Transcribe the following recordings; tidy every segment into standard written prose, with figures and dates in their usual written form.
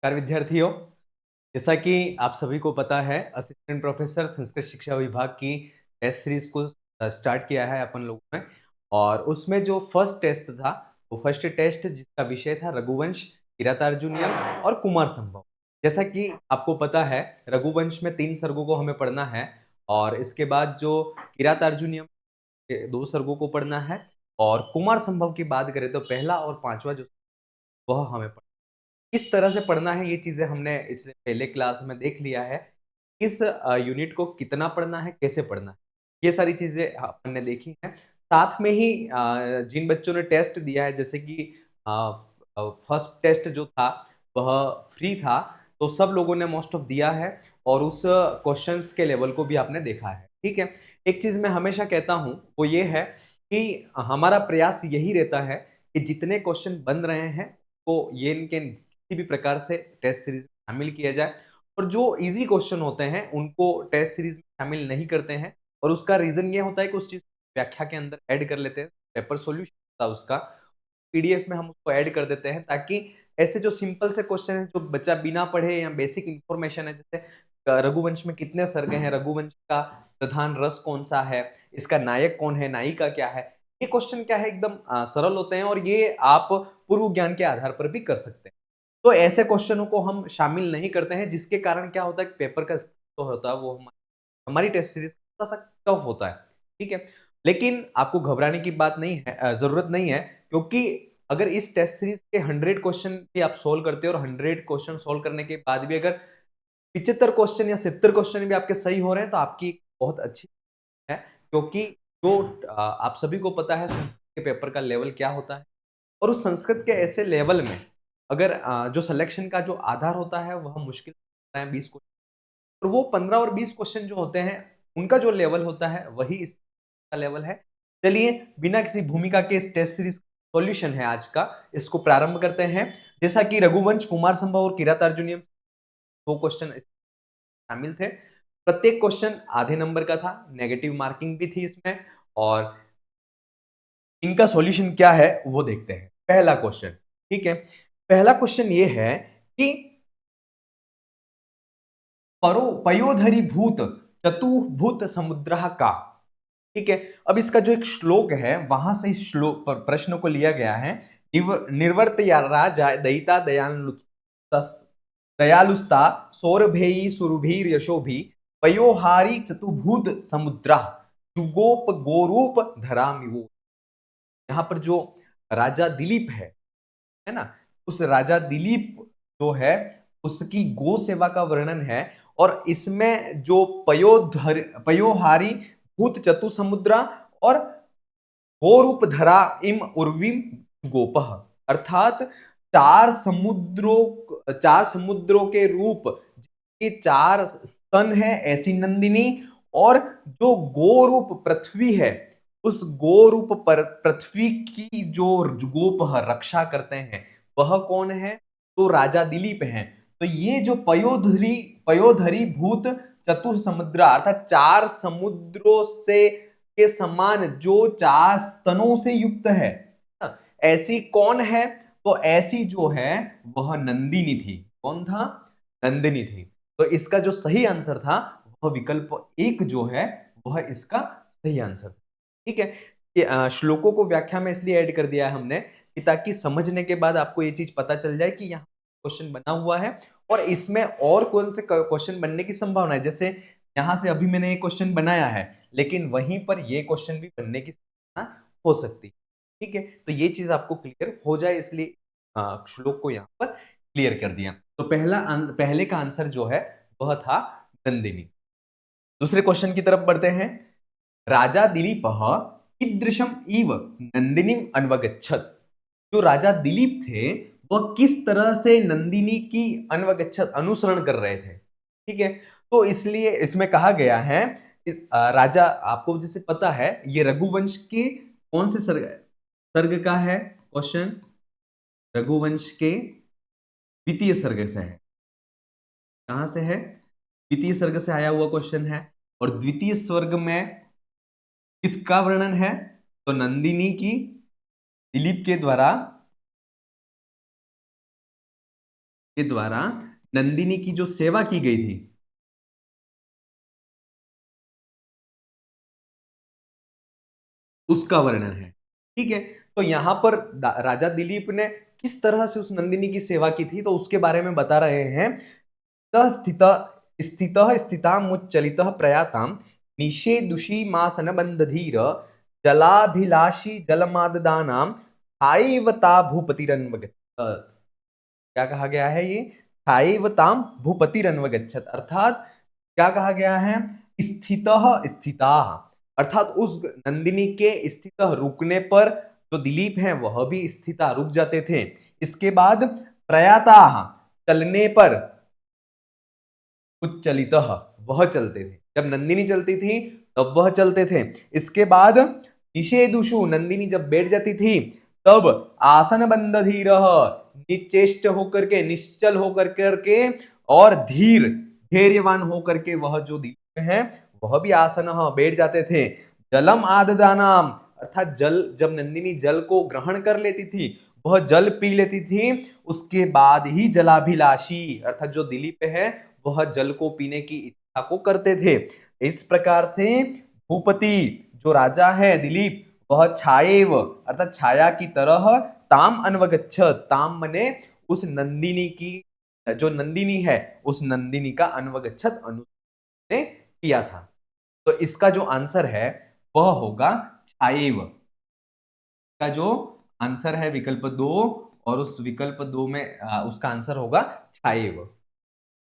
नमस्कार विद्यार्थियों। जैसा कि आप सभी को पता है, असिस्टेंट प्रोफेसर संस्कृत शिक्षा विभाग की टेस्ट सीरीज को स्टार्ट किया है अपन लोगों ने। और उसमें जो फर्स्ट टेस्ट था, वो फर्स्ट टेस्ट जिसका विषय था रघुवंश, किरातार्जुनीयम और कुमार संभव। जैसा कि आपको पता है, रघुवंश में 3 सर्गों को हमें पढ़ना है और इसके बाद जो किरातार्जुनीयम के 2 सर्गों को पढ़ना है। और कुमार संभव की बात करें तो पहला और पांचवा जो वह हमें किस तरह से पढ़ना है, ये चीजें हमने इससे पहले क्लास में देख लिया है। किस यूनिट को कितना पढ़ना है, कैसे पढ़ना है, ये सारी चीजें अपन ने देखी हैं। साथ में ही जिन बच्चों ने टेस्ट दिया है, जैसे कि फर्स्ट टेस्ट जो था वह फ्री था, तो सब लोगों ने मोस्ट ऑफ दिया है और उस क्वेश्चंस के लेवल को भी आपने देखा है। ठीक है। एक चीज मैं हमेशा कहता हूं, वो ये है कि हमारा प्रयास यही रहता है कि जितने क्वेश्चन बन रहे हैं को ये इनके किसी भी प्रकार से टेस्ट सीरीज में शामिल किया जाए। और जो इजी क्वेश्चन होते हैं उनको टेस्ट सीरीज में शामिल नहीं करते हैं। और उसका रीजन ये होता है कि उस चीज व्याख्या के अंदर ऐड कर लेते हैं। पेपर सॉल्यूशन होता है उसका, पीडीएफ में हम उसको ऐड कर देते हैं, ताकि ऐसे जो सिंपल से क्वेश्चन है जो बच्चा बिना पढ़े या बेसिक इंफॉर्मेशन है, जैसे रघुवंश में कितने सर्ग हैं, रघुवंश का प्रधान रस कौन सा है, इसका नायक कौन है, नायिका क्या है, ये क्वेश्चन क्या है एकदम सरल होते हैं और ये आप पूर्व ज्ञान के आधार पर भी कर सकते हैं। तो ऐसे क्वेश्चनों को हम शामिल नहीं करते हैं, जिसके कारण क्या होता है, पेपर का तो होता है वो हमारी टेस्ट सीरीज थोड़ा सा टफ होता है। ठीक है। लेकिन आपको घबराने की बात नहीं है, जरूरत नहीं है, क्योंकि अगर इस टेस्ट सीरीज के 100 क्वेश्चन भी आप सोल्व करते हो और 100 क्वेश्चन सोल्व करने के बाद भी अगर 75 क्वेश्चन या 70 क्वेश्चन भी आपके सही हो रहे हैं, तो आपकी बहुत अच्छी है। क्योंकि जो आप सभी को पता है संस्कृत के पेपर का लेवल क्या होता है, और उस संस्कृत के ऐसे लेवल में अगर जो सिलेक्शन का जो आधार होता है वह मुश्किल होता है 20 क्वेश्चन। और वो 15 और 20 क्वेश्चन जो होते हैं, उनका जो लेवल होता है वही इसका लेवल है। चलिए, बिना किसी भूमिका के इस टेस्ट सीरीज सॉल्यूशन है आज का, इसको प्रारंभ करते हैं। जैसा कि रघुवंश, कुमार संभव और किरातार्जुनीयम 2 क्वेश्चन शामिल थे। प्रत्येक क्वेश्चन आधे नंबर का था, नेगेटिव मार्किंग भी थी इसमें। और इनका सॉल्यूशन क्या है वो देखते हैं। पहला क्वेश्चन, ठीक है। पहला क्वेश्चन ये है कि पयोधरी भूत चतुर्भुत समुद्र का। ठीक है। अब इसका जो एक श्लोक है, वहां से इस श्लोक पर प्रश्न को लिया गया है। निर्वर्त या राजा दयिता दयालुस्ता सौरभेयी सुरभीर यशोभी पयोहारी चतुर्भुत समुद्रा जुगोप गोरूप धरामिवो। यहाँ पर जो राजा दिलीप है ना, उस राजा दिलीप जो है उसकी गो सेवा का वर्णन है। और इसमें जो पयोहारी भूत चतु समुद्रा और गोरूप धरा इम उर्विम गोपह, अर्थात चार समुद्रों के रूप के 4 स्तन है ऐसी नंदिनी, और जो गोरूप पृथ्वी है, उस गोरूप पर पृथ्वी की जो गोप रक्षा करते हैं वह कौन है, तो राजा दिलीप हैं। तो ये जो पयोधरी भूत चतुर समुद्र, अर्थात 4 समुद्रों से के समान जो 4 स्तनों से युक्त है, ऐसी कौन है, तो ऐसी जो है वह नंदिनी थी। कौन था? नंदिनी थी। तो इसका जो सही आंसर था वह विकल्प 1 जो है वह इसका सही आंसर। ठीक है। ये श्लोकों को व्याख्या में इसलिए ऐड कर दिया है हमने कि ताकि समझने के बाद आपको ये चीज पता चल जाए कि यहाँ क्वेश्चन बना हुआ है और इसमें और कौन से क्वेश्चन बनने की संभावना है। जैसे यहां से अभी मैंने एक क्वेश्चन बनाया है, लेकिन वहीं पर ये क्वेश्चन भी बनने की संभावना हो सकती है। ठीक है। तो ये चीज आपको क्लियर हो जाए, इसलिए श्लोक को यहाँ पर क्लियर कर दिया। तो पहले का आंसर जो है वह था नंदिनी। दूसरे क्वेश्चन की तरफ बढ़ते हैं। राजा दिलीप कीदृशम इव नंदिनीम अन्वगच्छत। जो राजा दिलीप थे वह किस तरह से नंदिनी की अन्वगच्छत अनुसरण कर रहे थे। ठीक है। तो इसलिए इसमें कहा गया है, राजा, आपको जैसे पता है ये रघुवंश के कौन से सर्ग सर्ग का है क्वेश्चन, रघुवंश के द्वितीय सर्ग से है। कहां से है? द्वितीय सर्ग से आया हुआ क्वेश्चन है। और द्वितीय स्वर्ग में किसका वर्णन है, तो नंदिनी की दिलीप के द्वारा के द्वारा नंदिनी की जो सेवा की गई थी उसका वर्णन है। ठीक है, तो यहां पर राजा दिलीप ने किस तरह से उस नंदिनी की सेवा की थी तो उसके बारे में बता रहे हैं। स्थित स्थित स्थितामुच्चलित प्रयाताम निषेदुषी मासन बंधधीर जलाभिलाषी जलमाददानाम हाइवता भूपतिरन्वगच्छत्। क्या कहा गया है ये? हाइवताम भूपतिरन्वगच्छत्, अर्थात क्या कहा गया है? स्थितः स्थिता, अर्थात उस नंदिनी के स्थित रुकने पर जो दिलीप हैं वह भी स्थिता रुक जाते थे। इसके बाद प्रयाता, चलने पर, उच्चलित, वह चलते थे। जब नंदिनी चलती थी तब वह चलते थे। इसके बाद निषेधुषु, नंदिनी जब बैठ जाती थी तब आसन बंद धीर, निचेष्ट होकर के, निश्चल होकर करके और धीर, धैर्यवान होकर के वह जो दिलीप है वह भी आसन बैठ जाते थे। जलम आददानाम, अर्थात जल, जब नंदिनी जल को ग्रहण कर लेती थी वह जल पी लेती थी, उसके बाद ही जलाभिलाषी, अर्थात जो दिलीप है वह जल को पीने की इच्छा को करते थे। इस प्रकार से भूपति जो राजा है दिलीप, वह छाएव, अर्थात छाया की तरह ताम अन्वगच्छ, ताम मने उस नंदिनी की, जो नंदिनी है उस नंदिनी का अन्वगच्छत अनुसरण ने किया था। तो इसका जो आंसर है वह होगा छाएव। का जो आंसर है विकल्प 2, और उस विकल्प 2 में उसका आंसर होगा छाएव।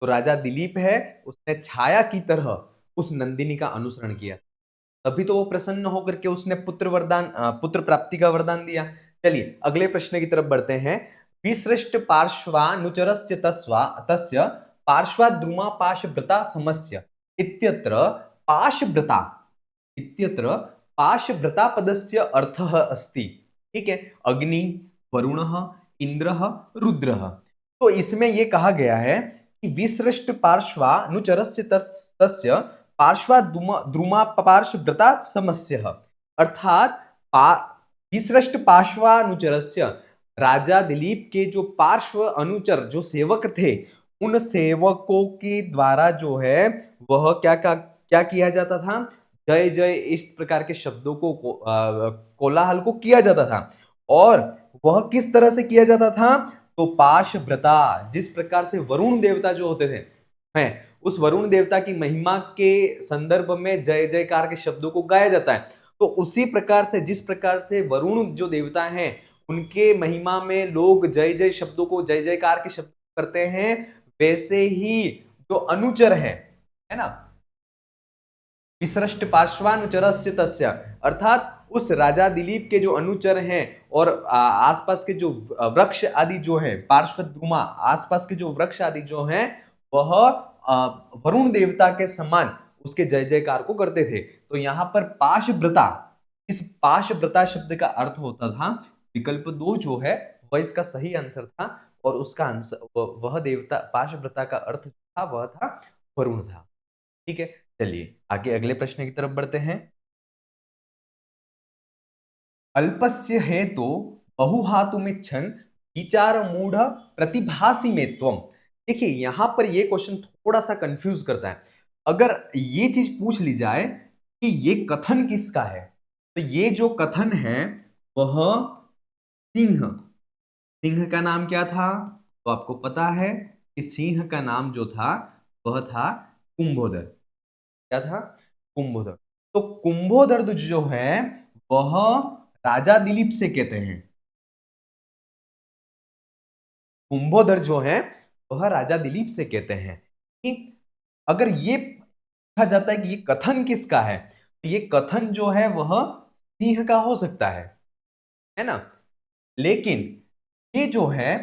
तो राजा दिलीप है उसने छाया की तरह उस नंदिनी का अनुसरण किया, तभी तो वो प्रसन्न होकर के उसने पुत्र वरदान, पुत्र प्राप्ति का वरदान दिया। चलिए अगले प्रश्न की तरफ बढ़ते हैं। विसृष्ट पार्श्वानुचरस्य तस्वा तस्य पार्श्वाद्रुमा पाशव्रता समस्य इत्यत्र पाशव्रता इत्यत्र पाशव्रता पदस्य अर्थः अस्ति। ठीक है, अग्नि, वरुणः, इंद्रः, रुद्रः। तो इसमें यह कहा गया है कि विसृष्ट पार्श्वानुचरस्य तस्य पार्श्वाद्रुमा पार्श्वव्रता समस्य, अर्थात विसृष्ट पार्श्वानुचरस्य, राजा दिलीप के जो पार्श्व अनुचर, जो सेवक थे, उन सेवकों के द्वारा जो है वह क्या किया जाता था? जय जय इस प्रकार के शब्दों को कोलाहल को किया जाता था। और वह किस तरह से किया जाता था? तो पाशव्रता, जिस प्रकार से वरुण देवता जो होते थे हैं, उस वरुण देवता की महिमा के संदर्भ में जय जयकार के शब्दों को गाया जाता है। तो उसी प्रकार से, जिस प्रकार से वरुण जो देवता हैं उनके महिमा में लोग जय जय शब्दों को, जय जयकार के शब्द करते हैं, वैसे ही जो अनुचर है ना, विसृष्ट पार्श्वानुचरस्य तस्य, अर्थात उस राजा दिलीप के जो अनुचर हैं और आसपास के जो वृक्ष आदि जो है, पार्श्वद्रुमा, आसपास के जो वृक्ष आदि जो हैं, वह वरुण देवता के समान उसके जय जयकार को करते थे। तो यहाँ पर पाशव्रता, इस पाशव्रता शब्द का अर्थ होता था विकल्प 2 जो है वह इसका सही आंसर था, और उसका आंसर वह देवता पाशव्रता का अर्थ था वह था वरुण था। ठीक है, चलिए आगे अगले प्रश्न की तरफ बढ़ते हैं। अल्पस्य हेतु बहुहातुमिच्छन् विचार मूढ़ प्रतिभासी में त्वम। देखिए यहां पर ये क्वेश्चन थोड़ा सा कंफ्यूज करता है। अगर ये चीज पूछ ली जाए कि ये कथन किसका है, तो ये जो कथन है वह सिंह, सिंह का नाम क्या था? तो आपको पता है कि सिंह का नाम जो था वह था कुंभोदर। क्या था? कुंभोदर। तो कुंभोदर जो है वह राजा दिलीप से कहते हैं, कुंभोदर जो है वह राजा दिलीप से कहते हैं कि अगर ये पूछा जाता है कि ये कथन किसका है, तो ये कथन जो है वह सिंह का हो सकता है ना। लेकिन ये जो है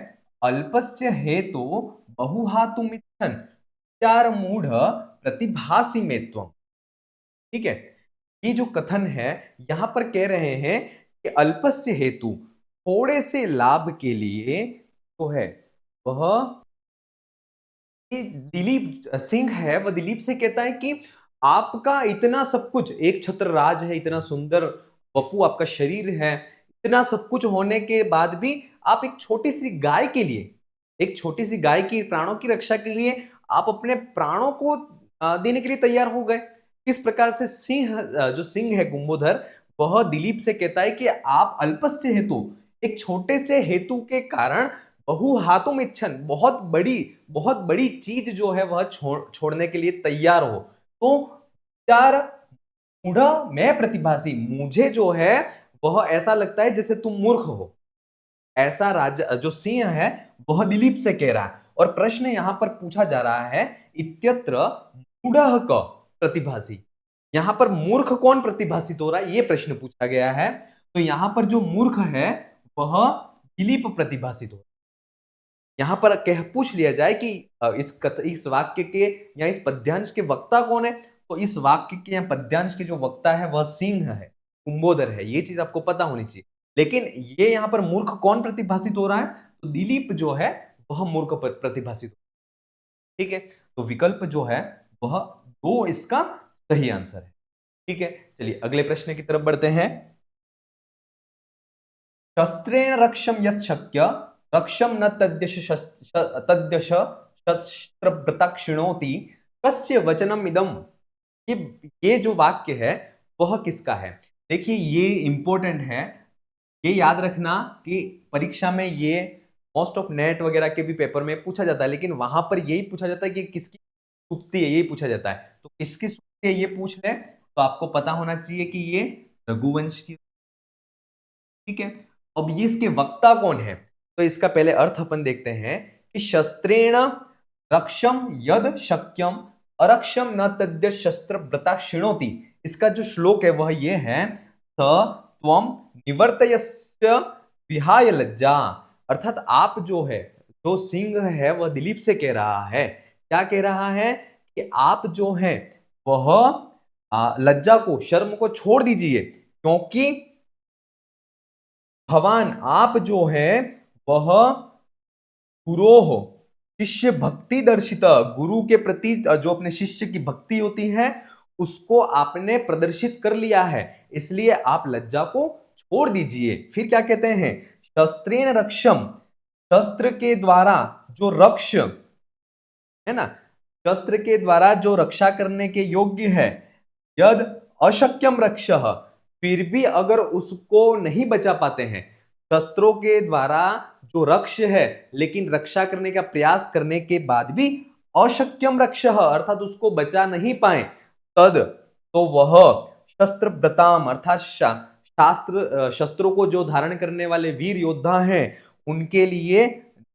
अल्पस्य हेतु बहुहातुमिच्छन् विचार मूढ़ प्रतिभासी में त्वम, ठीक है, ये जो कथन है यहां पर कह रहे हैं कि अल्पस्य हेतु, थोड़े से लाभ के लिए जो है वह, दिलीप सिंह है वह दिलीप से कहता है कि आपका इतना सब कुछ, एक छत्र राज है, इतना सुंदर वपु आपका शरीर है, इतना सब कुछ होने के बाद भी आप एक छोटी सी गाय के लिए, एक छोटी सी गाय की प्राणों की रक्षा के लिए आप अपने प्राणों को देने के लिए तैयार हो गए। किस प्रकार से सिंह जो सिंह है कुंभोधर, वह दिलीप से कहता है कि आप अल्पस्य हेतु, एक छोटे से हेतु के कारण बहु हाथों में इच्छन, बहुत बड़ी चीज जो है वह छोड़ने के लिए तैयार हो। तो यार मूढ़ा मैं प्रतिभासी, मुझे जो है वह ऐसा लगता है जैसे तुम मूर्ख हो, ऐसा राजा जो सिंह है वह दिलीप से कह रहा है। और प्रश्न यहां पर पूछा जा रहा है, इत्यत्र मूढ़ः क प्रतिभासी, यहां पर मूर्ख कौन प्रतिभासित हो रहा है, यह प्रश्न पूछा गया है। तो यहां पर जो मूर्ख है वह दिलीप प्रतिभासित हो रहा है। यहां पर कह पूछ लिया जाए कि इस वाक्य के या इस पद्यांश के वक्ता कौन है, तो इस वाक्य के या पद्यांश के जो वक्ता है वह सिंह है, कुंभोदर है, ये चीज आपको पता होनी चाहिए। लेकिन ये यहां पर मूर्ख कौन प्रतिभासित हो रहा है, तो दिलीप जो है वह मूर्ख प्रतिभासित हो। ठीक है, तो विकल्प जो है वह दो इसका सही आंसर है। ठीक है, चलिए अगले प्रश्न की तरफ बढ़ते हैं। शस्त्रेण रक्षम यत् शक्य रक्षम न तद्यश शस्त्रभृता क्षिणोति कस्य वचनम इदम। ये ये जो वाक्य है वह किसका है। देखिए ये इंपॉर्टेंट है, ये याद रखना कि परीक्षा में ये मोस्ट ऑफ नेट वगैरह के भी पेपर में पूछा जाता है, लेकिन वहां पर यही पूछा जाता है कि किसकी सूक्ति है, यही पूछा जाता है। तो किसकी सूक्ति है ये पूछ ले तो आपको पता होना चाहिए कि ये रघुवंश की। ठीक है, अब ये इसके वक्ता कौन है, तो इसका पहले अर्थ अपन देखते हैं कि शस्त्रेण रक्षम यद शक्यम अरक्षम न तद्य शस्त्र व्रता क्षिणोति। इसका जो श्लोक है वह ये है, स त्वम निवर्तयस्य विहाय लज्जा। अर्थात आप जो है, जो सिंह है वह दिलीप से कह रहा है, क्या कह रहा है कि आप जो है वह लज्जा को, शर्म को छोड़ दीजिए, क्योंकि भगवान आप जो है वह गुरोह शिष्य भक्ति दर्शित, गुरु के प्रति जो अपने शिष्य की भक्ति होती है उसको आपने प्रदर्शित कर लिया है, इसलिए आप लज्जा को छोड़ दीजिए। फिर क्या कहते हैं, शस्त्रेण रक्षम, शस्त्र के द्वारा जो रक्ष है ना, शस्त्र के द्वारा जो रक्षा करने के योग्य है, यद अशक्यम रक्ष, फिर भी अगर उसको नहीं बचा पाते हैं, शस्त्रों के द्वारा जो रक्ष है लेकिन रक्षा करने का प्रयास करने के बाद भी अशक्यम रक्ष अर्थात उसको बचा नहीं पाए, तद तो वह शस्त्र व्रताम अर्थात शास्त्र शस्त्रों को जो धारण करने वाले वीर योद्धा हैं उनके लिए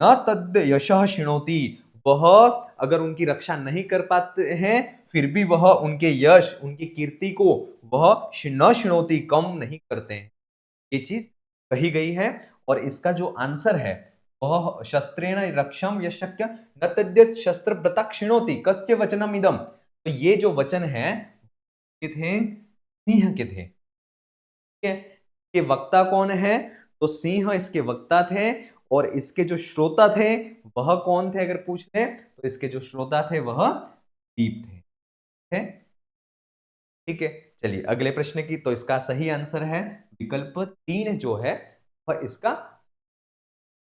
न तद यशः शिणोति, वह अगर उनकी रक्षा नहीं कर पाते हैं फिर भी वह उनके यश, उनकी कीर्ति को वह न शिणोति, कम नहीं करते हैं। ये चीज कही गई है और इसका जो आंसर है वह शस्त्रेण रक्षम यशक्य न तद्य शस्त्र व्रता क्षिणोति कस्य वचनम इदम। तो ये जो वचन है के थे सिंह के थे। ठीक है, ये वक्ता कौन है, तो सिंह इसके वक्ता थे और इसके जो श्रोता थे वह कौन थे, अगर पूछ ले तो इसके जो श्रोता थे वह दीप थे। ठीक है, चलिए अगले प्रश्न की, तो इसका सही आंसर है विकल्प 3 जो है वह इसका।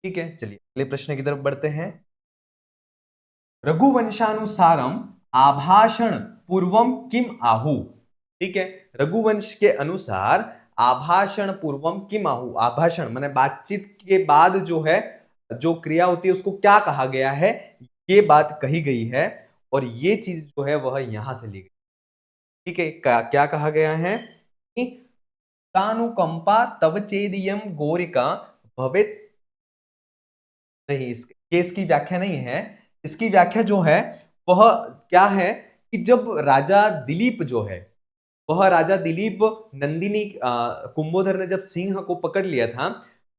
ठीक है, चलिए अगले प्रश्न की तरफ बढ़ते हैं। रघुवंशानुसारम आभाषण पूर्वम किम आहु। ठीक है, रघुवंश के अनुसार आभाषण पूर्वम किम आहु, आभाषण माने बातचीत के बाद जो है जो क्रिया होती है उसको क्या कहा गया है, ये बात कही गई है और ये चीज जो है वह यहां से ली गई। ठीक है, क्या कहा गया है कि तानुकंपा तव चेदियम गोरिका भवेत्, नहीं ये इसकी व्याख्या नहीं है। इसकी व्याख्या जो है वह क्या है कि जब राजा दिलीप जो है, वह राजा दिलीप नंदिनी कुंभोधर ने जब सिंह को पकड़ लिया था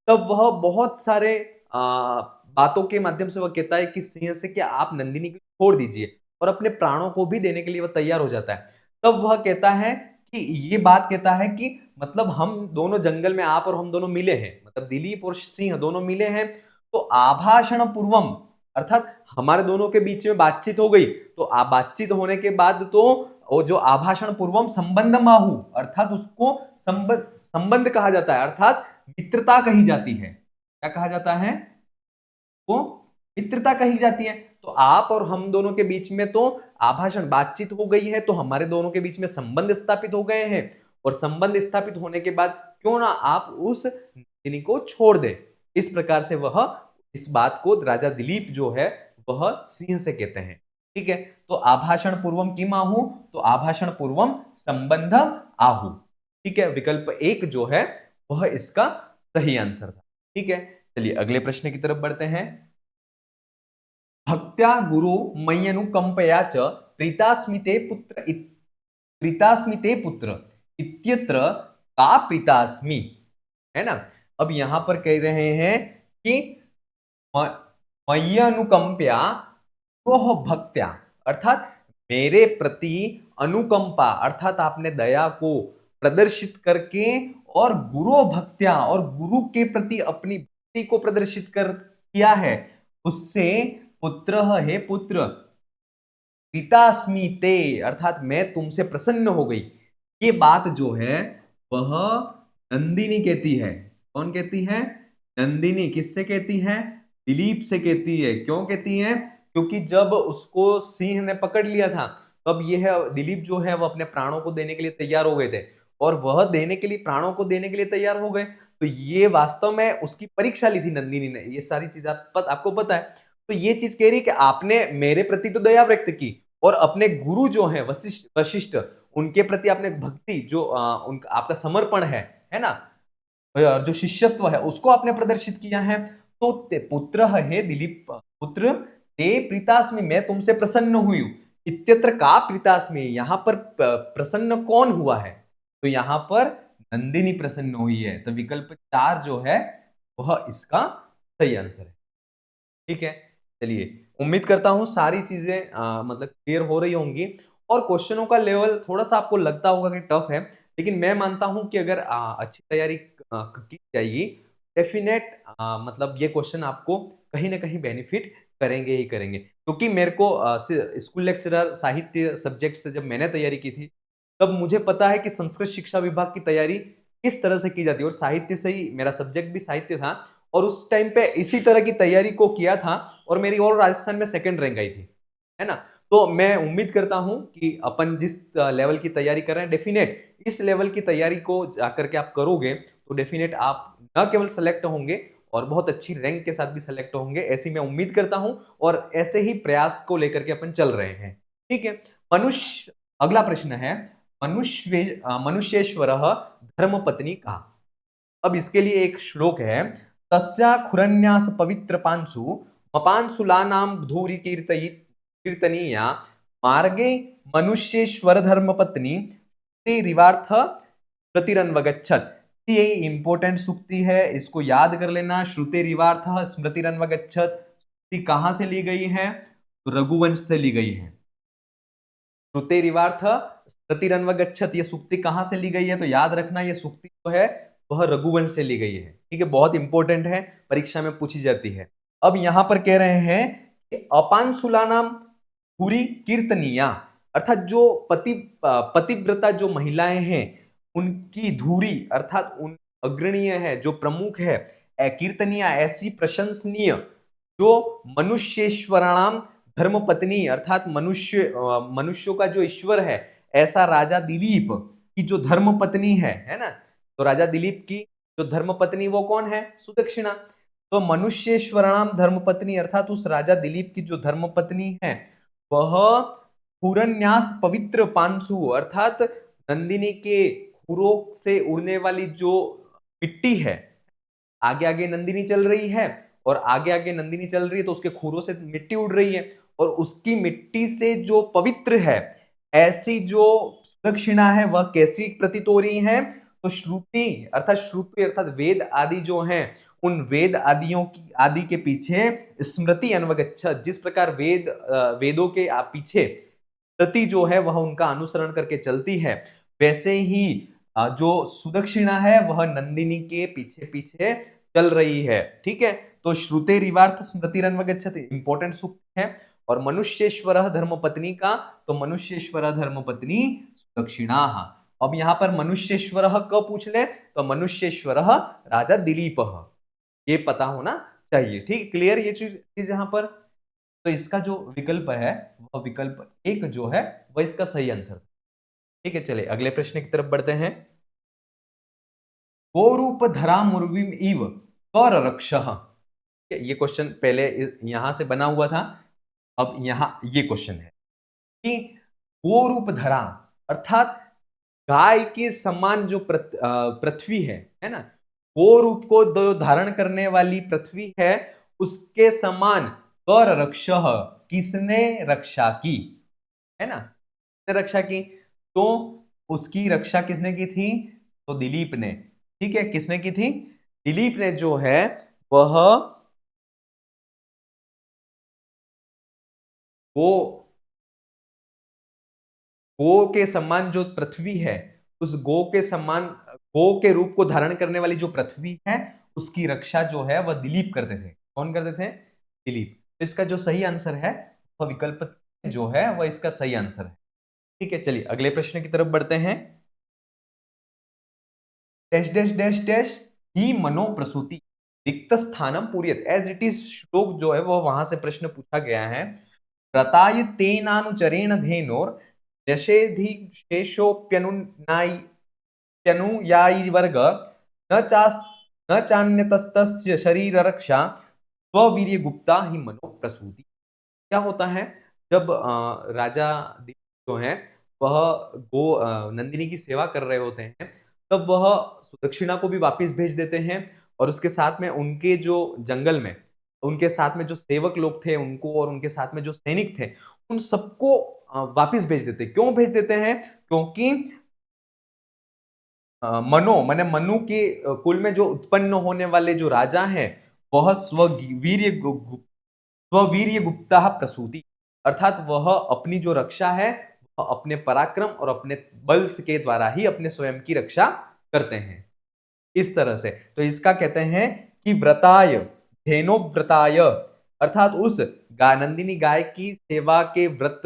तब वह बहुत सारे बातों के माध्यम से वह कहता है कि सिंह से कि आप नंदिनी को छोड़ दीजिए और अपने प्राणों को भी देने के लिए वह तैयार हो जाता है। तब वह कहता है कि ये बात कहता है कि मतलब हम दोनों जंगल में, आप और हम दोनों मिले हैं, मतलब दिलीप और सिंह दोनों मिले हैं, तो आभाषण पूर्वम अर्थात हमारे दोनों के बीच में बातचीत हो गई, तो बातचीत होने के बाद तो वो जो आभाषण पूर्वम संबंध माहू अर्थात उसको संबंध कहा जाता है, अर्थात मित्रता कही जाती है। क्या कहा जाता है वो मित्रता कही जाती है। तो आप और हम दोनों के बीच में तो आभाषण बातचीत हो गई है, तो हमारे दोनों के बीच में संबंध स्थापित हो गए हैं, और संबंध स्थापित होने के बाद क्यों ना आप उस नंदिनी को छोड़ दे। इस प्रकार से वह इस बात को राजा दिलीप जो है वह सिंह से कहते हैं। ठीक है, तो आभाषण पूर्वम किम आहु, तो आभाषण पूर्वम संबंध आहु। ठीक है, विकल्प एक जो है वह इसका सही आंसर था। ठीक है, चलिए अगले प्रश्न की तरफ बढ़ते हैं। भक्त्या गुरु मय्यनुकंपया च प्रीतास्मिते पुत्र प्रीतास्मिते पुत्र इत्यत्र का प्रीतास्मि, है ना। अब यहां पर कह रहे हैं कि मय्यनुकंपया वह भक्त्या, अर्थात मेरे प्रति अनुकंपा अर्थात आपने दया को प्रदर्शित करके, और गुरु भक्त्या और गुरु के प्रति अपनी भक्ति को प्रदर्शित कर किया है, उससे पुत्र है पुत्र प्रीतास्मि ते, अर्थात मैं तुमसे प्रसन्न हो गई। ये बात जो है वह नंदिनी कहती है। कौन कहती है? नंदिनी। किससे कहती है? दिलीप से कहती है। क्यों कहती है? क्योंकि जब उसको सिंह ने पकड़ लिया था, तब यह दिलीप जो है वह अपने प्राणों को देने के लिए तैयार हो गए थे, और वह देने के लिए प्राणों को देने के लिए तैयार हो गए। तो ये वास्तव में उसकी परीक्षा ली थी नंदिनी ने। ये सारी चीज आपको पता है। तो ये चीज कह रही है कि आपने मेरे प्रति तो दया व्यक्त की, और अपने गुरु जो है वशिष्ठ वशिष्ठ उनके प्रति आपने भक्ति जो उनका आपका समर्पण है ना, और जो शिष्यत्व है उसको आपने प्रदर्शित किया है। तो पुत्र है दिलीप पुत्र ते प्रीतास्मि, मैं तुमसे प्रसन्न हुई हूं। इत्यत्र का प्रीतास्मि, यहां पर प्रसन्न कौन हुआ है? तो यहां पर नंदिनी प्रसन्न हुई है। तो विकल्प 4 जो है वह इसका सही आंसर है। ठीक है, चलिए उम्मीद करता हूं सारी चीजें मतलब क्लियर हो रही होंगी, और क्वेश्चनों का लेवल थोड़ा सा आपको लगता होगा कि टफ है, लेकिन मैं मानता हूं कि अगर अच्छी तैयारी की जाएगी, डेफिनेट मतलब ये क्वेश्चन आपको कहीं ना कहीं बेनिफिट करेंगे ही करेंगे। क्योंकि मेरे को स्कूल लेक्चरर साहित्य सब्जेक्ट से जब मैंने तैयारी की थी, तब मुझे पता है कि संस्कृत शिक्षा विभाग की तैयारी किस तरह से की जाती है, और साहित्य से ही मेरा सब्जेक्ट भी साहित्य था, और उस टाइम पे इसी तरह की तैयारी को किया था, और मेरी और राजस्थान में सेकंड रैंक आई थी, है ना। तो मैं उम्मीद करता हूं कि अपन जिस लेवल की तैयारी कर रहे हैं, डेफिनेट इस लेवल की तैयारी को जाकर के आप करोगे तो डेफिनेट आप न केवल सेलेक्ट होंगे, और बहुत अच्छी रैंक के साथ भी सेलेक्ट होंगे, ऐसी मैं उम्मीद करता हूं। और ऐसे ही प्रयास को लेकर के अपन चल रहे हैं। ठीक है, मनुष्य अगला प्रश्न है, मनुष्येश्वर धर्मपत्नी का। अब इसके लिए एक श्लोक है, तस्या खुरन्यास पवित्र पांसु मपांसुलानां धूरि कीर्तनीया मार्गे मनुष्येश्वर धर्मपत्नी रिवार्थ प्रतिरन्वगच्छत्। ये इंपॉर्टेंट सूक्ति है, इसको याद कर लेना। श्रुते रिवार्थ स्मृतिरन्वगच्छत्, सूक्ति कहां से ली गई है? तो रघुवंश से ली गई है। श्रुते रिवार्थ स्मृतिरन्वगच्छत्, ये सूक्ति कहां से ली गई है? तो याद रखना, ये सूक्ति जो है वह रघुवंश से ली गई है। ठीक है, बहुत इंपॉर्टेंट है, परीक्षा में पूछी जाती है। अब यहां पर कह रहे हैं कि अपांसुलानाम पूरी कीर्तनिया, अर्थात जो पतिव्रता जो महिलाएं हैं उनकी धुरी, अर्थात उन अग्रणीय है, जो प्रमुख है, कीर्तनिया ऐसी प्रशंसनीय, जो मनुष्येश्वराणाम धर्मपत्नी, अर्थात मनुष्यों का जो ईश्वर है, ऐसा राजा दिलीप की जो धर्मपत्नी है ना। तो राजा दिलीप की जो धर्मपत्नी वो कौन है? सुदक्षिणा। तो मनुष्येश्वराणाम धर्मपत्नी, अर्थात उस राजा दिलीप की जो धर्मपत्नी है वह पूरन्यास पवित्र पांसु, अर्थात नंदिनी के खुरों से उड़ने वाली जो मिट्टी है, आगे आगे नंदिनी चल रही है, और आगे आगे नंदिनी चल रही है तो उसके खुरों से मिट्टी उड़ रही है, और उसकी मिट्टी से जो पवित्र है, ऐसी जो सुदक्षिणा है वह कैसी प्रतीत हो रही है? तो श्रुति अर्थात वेद आदि जो हैं, उन वेद आदियों की आदि के पीछे स्मृति अन्वगच्छत्, जिस प्रकार वेदों के पीछे स्मृति जो है वह उनका अनुसरण करके चलती है, वैसे ही जो सुदक्षिणा है वह नंदिनी के पीछे पीछे चल रही है। ठीक है, तो श्रुते रिवार्थ स्मृतिरन्वगच्छति इंपॉर्टेंट सूक्त है। और मनुष्येश्वर धर्मपत्नी का, तो मनुष्येश्वर धर्मपत्नी सुदक्षिणा। अब यहां पर मनुष्येश्वर क पूछ ले, तो मनुष्येश्वर राजा दिलीप, ये पता हो ना चाहिए। ठीक, क्लियर ये चीज यहाँ पर। तो इसका जो विकल्प है वह विकल्प एक जो है वह इसका सही आंसर। ठीक है, चलिए अगले प्रश्न की तरफ बढ़ते हैं। गोरूप धरा मुर्विम इव कर रक्षः। ये क्वेश्चन पहले यहां से बना हुआ था, अब यहां ये क्वेश्चन है कि गोरूप धरा अर्थात गाय के समान जो पृथ्वी है ना, गो रूप को धारण करने वाली पृथ्वी है, उसके समान कर रक्षः, किसने रक्षा की, है ना, किसने रक्षा की, तो उसकी रक्षा किसने की थी, तो दिलीप ने। ठीक है, किसने की थी, दिलीप ने जो है वह गो गो के समान जो पृथ्वी है, उस गो के समान गो के रूप को धारण करने वाली जो पृथ्वी है, उसकी रक्षा जो है वह दिलीप करते थे। कौन करते थे, दिलीप। तो इसका जो सही आंसर है वह विकल्प जो है वह इसका सही आंसर है। ठीक है, चलिए अगले प्रश्न की तरफ बढ़ते हैं। डैश डैश डैश डैश ही मनो प्रसूति रिक्त स्थानम पूरियत, एज इट इज श्लोक जो है वो वहां से प्रश्न पूछा गया है। व्रताय तेनानुचरेण धेनोर यशेधि शेषोप्यनुयायी वर्ग न चास न चान्यतस्तस्य शरीर रक्षा स्ववीर्य गुप्ता ही मनो प्रसूति। क्या होता है, जब राजा जो है वह नंदिनी की सेवा कर रहे होते हैं, तब वह सुदक्षिणा को भी वापस भेज देते हैं, और उसके साथ में उनके जो जंगल में उनके साथ में जो सेवक लोग थे उनको, और उनके साथ में जो सैनिक थे उन सबको वापस भेज देते। क्यों भेज देते हैं, क्योंकि मनो माने मनु के कुल में जो उत्पन्न होने वाले जो राजा हैं वह स्ववीर्य गुप्ता प्रसूति, अर्थात वह अपनी जो रक्षा है वह अपने पराक्रम और अपने बल के द्वारा ही अपने स्वयं की रक्षा करते हैं। इस तरह से तो इसका कहते हैं कि व्रताय धेनो व्रताय, अर्थात उस नंदिनी गाय की सेवा के व्रत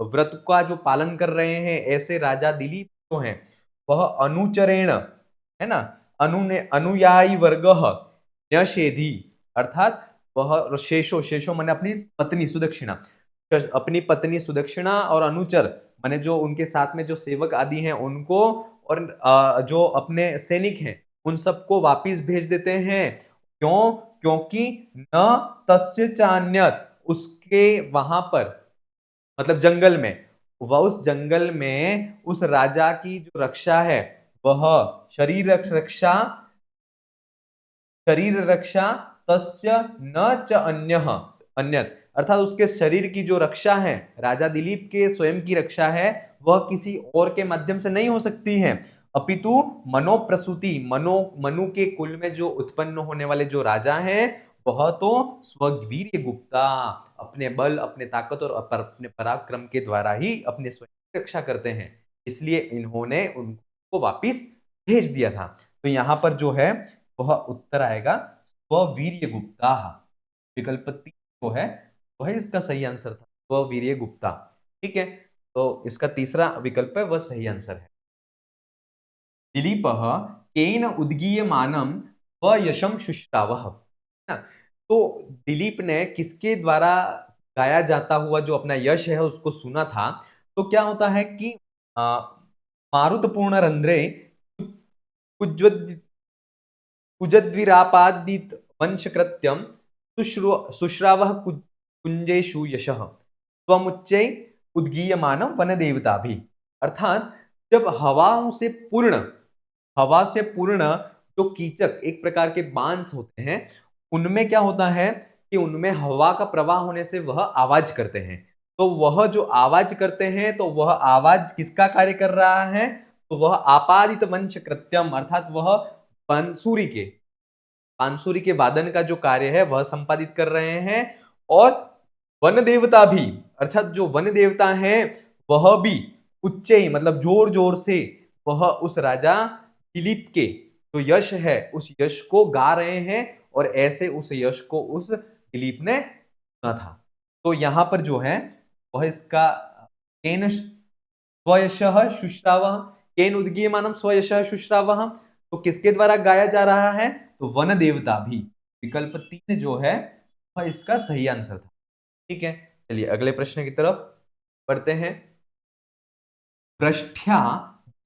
व्रत का जो पालन कर रहे हैं ऐसे राजा दिलीप जो हैं वह अनुचरेण, है ना, अनुयायी वर्ग न्यषेधि, अर्थात वह शेषो शेषो माने अपनी पत्नी सुदक्षिणा, अपनी पत्नी सुदक्षिणा और अनुचर माने जो उनके साथ में जो सेवक आदि हैं उनको, और जो अपने सैनिक हैं उन सबको वापिस भेज देते हैं। क्यों, क्योंकि न तस्य चान्यत, उसके वहां पर मतलब जंगल में, वह उस जंगल में उस राजा की जो रक्षा है वह शरीर रक्षा शरीर रक्षा तस्य न च अन्यत, अर्थात उसके शरीर की जो रक्षा है, राजा दिलीप के स्वयं की रक्षा है, वह किसी और के माध्यम से नहीं हो सकती है, अपितु मनोप्रसूति मनु के कुल में जो उत्पन्न होने वाले जो राजा हैं वह तो स्ववीर्य गुप्ता, अपने बल अपने ताकत और अपने पराक्रम के द्वारा ही अपने स्वयं की रक्षा करते हैं, इसलिए इन्होंने उनको वापिस भेज दिया था। तो यहां पर जो है वह उत्तर आएगा स्ववीर्य गुप्ता। विकल्प 3 जो है वह इसका सही आंसर था, स्ववीर्य गुप्ता। ठीक है, तो इसका तीसरा विकल्प है वह सही आंसर है। दिलीप केन उद्गीयमानम स्वयशम शुश्रावः, है ना? तो दिलीप ने किसके द्वारा गाया जाता हुआ जो अपना यश है उसको सुना था। तो क्या होता है कि मारुतपूर्ण रंध्रे कुजद्विरापादित वंशकृत्यम शुश्रावः कुंजेषु यशः स्वमुच्चै उद्गीयमानम वन देवता भी, अर्थात जब हवा से पूर्ण जो कीचक एक प्रकार के बांस होते हैं, उनमें क्या होता है कि उनमें हवा का प्रवाह होने से वह आवाज करते हैं। तो वह जो आवाज करते हैं तो वह आवाज किसका कार्य कर रहा है, तो वह आपादित वंश कृत्यम, अर्थात वह बांसुरी के वादन का जो कार्य है वह संपादित कर रहे हैं। और वन देवता भी, अर्थात जो वन देवता हैं वह भी उच्च मतलब जोर जोर से वह उस राजा दिलीप के जो यश है उस यश को गा रहे हैं, और ऐसे उस यश को उस दिलीप ने सुना था। तो यहां पर जो है वह इसका केन स्वयशः शुश्रावः, केन उद्गीयमानम स्वयशः शुश्रावः, तो किसके द्वारा गाया जा रहा है, तो वन देवता भी, विकल्प 3 जो है वह इसका सही आंसर था। ठीक है, चलिए अगले प्रश्न की तरफ बढ़ते हैं। पृष्ठ्या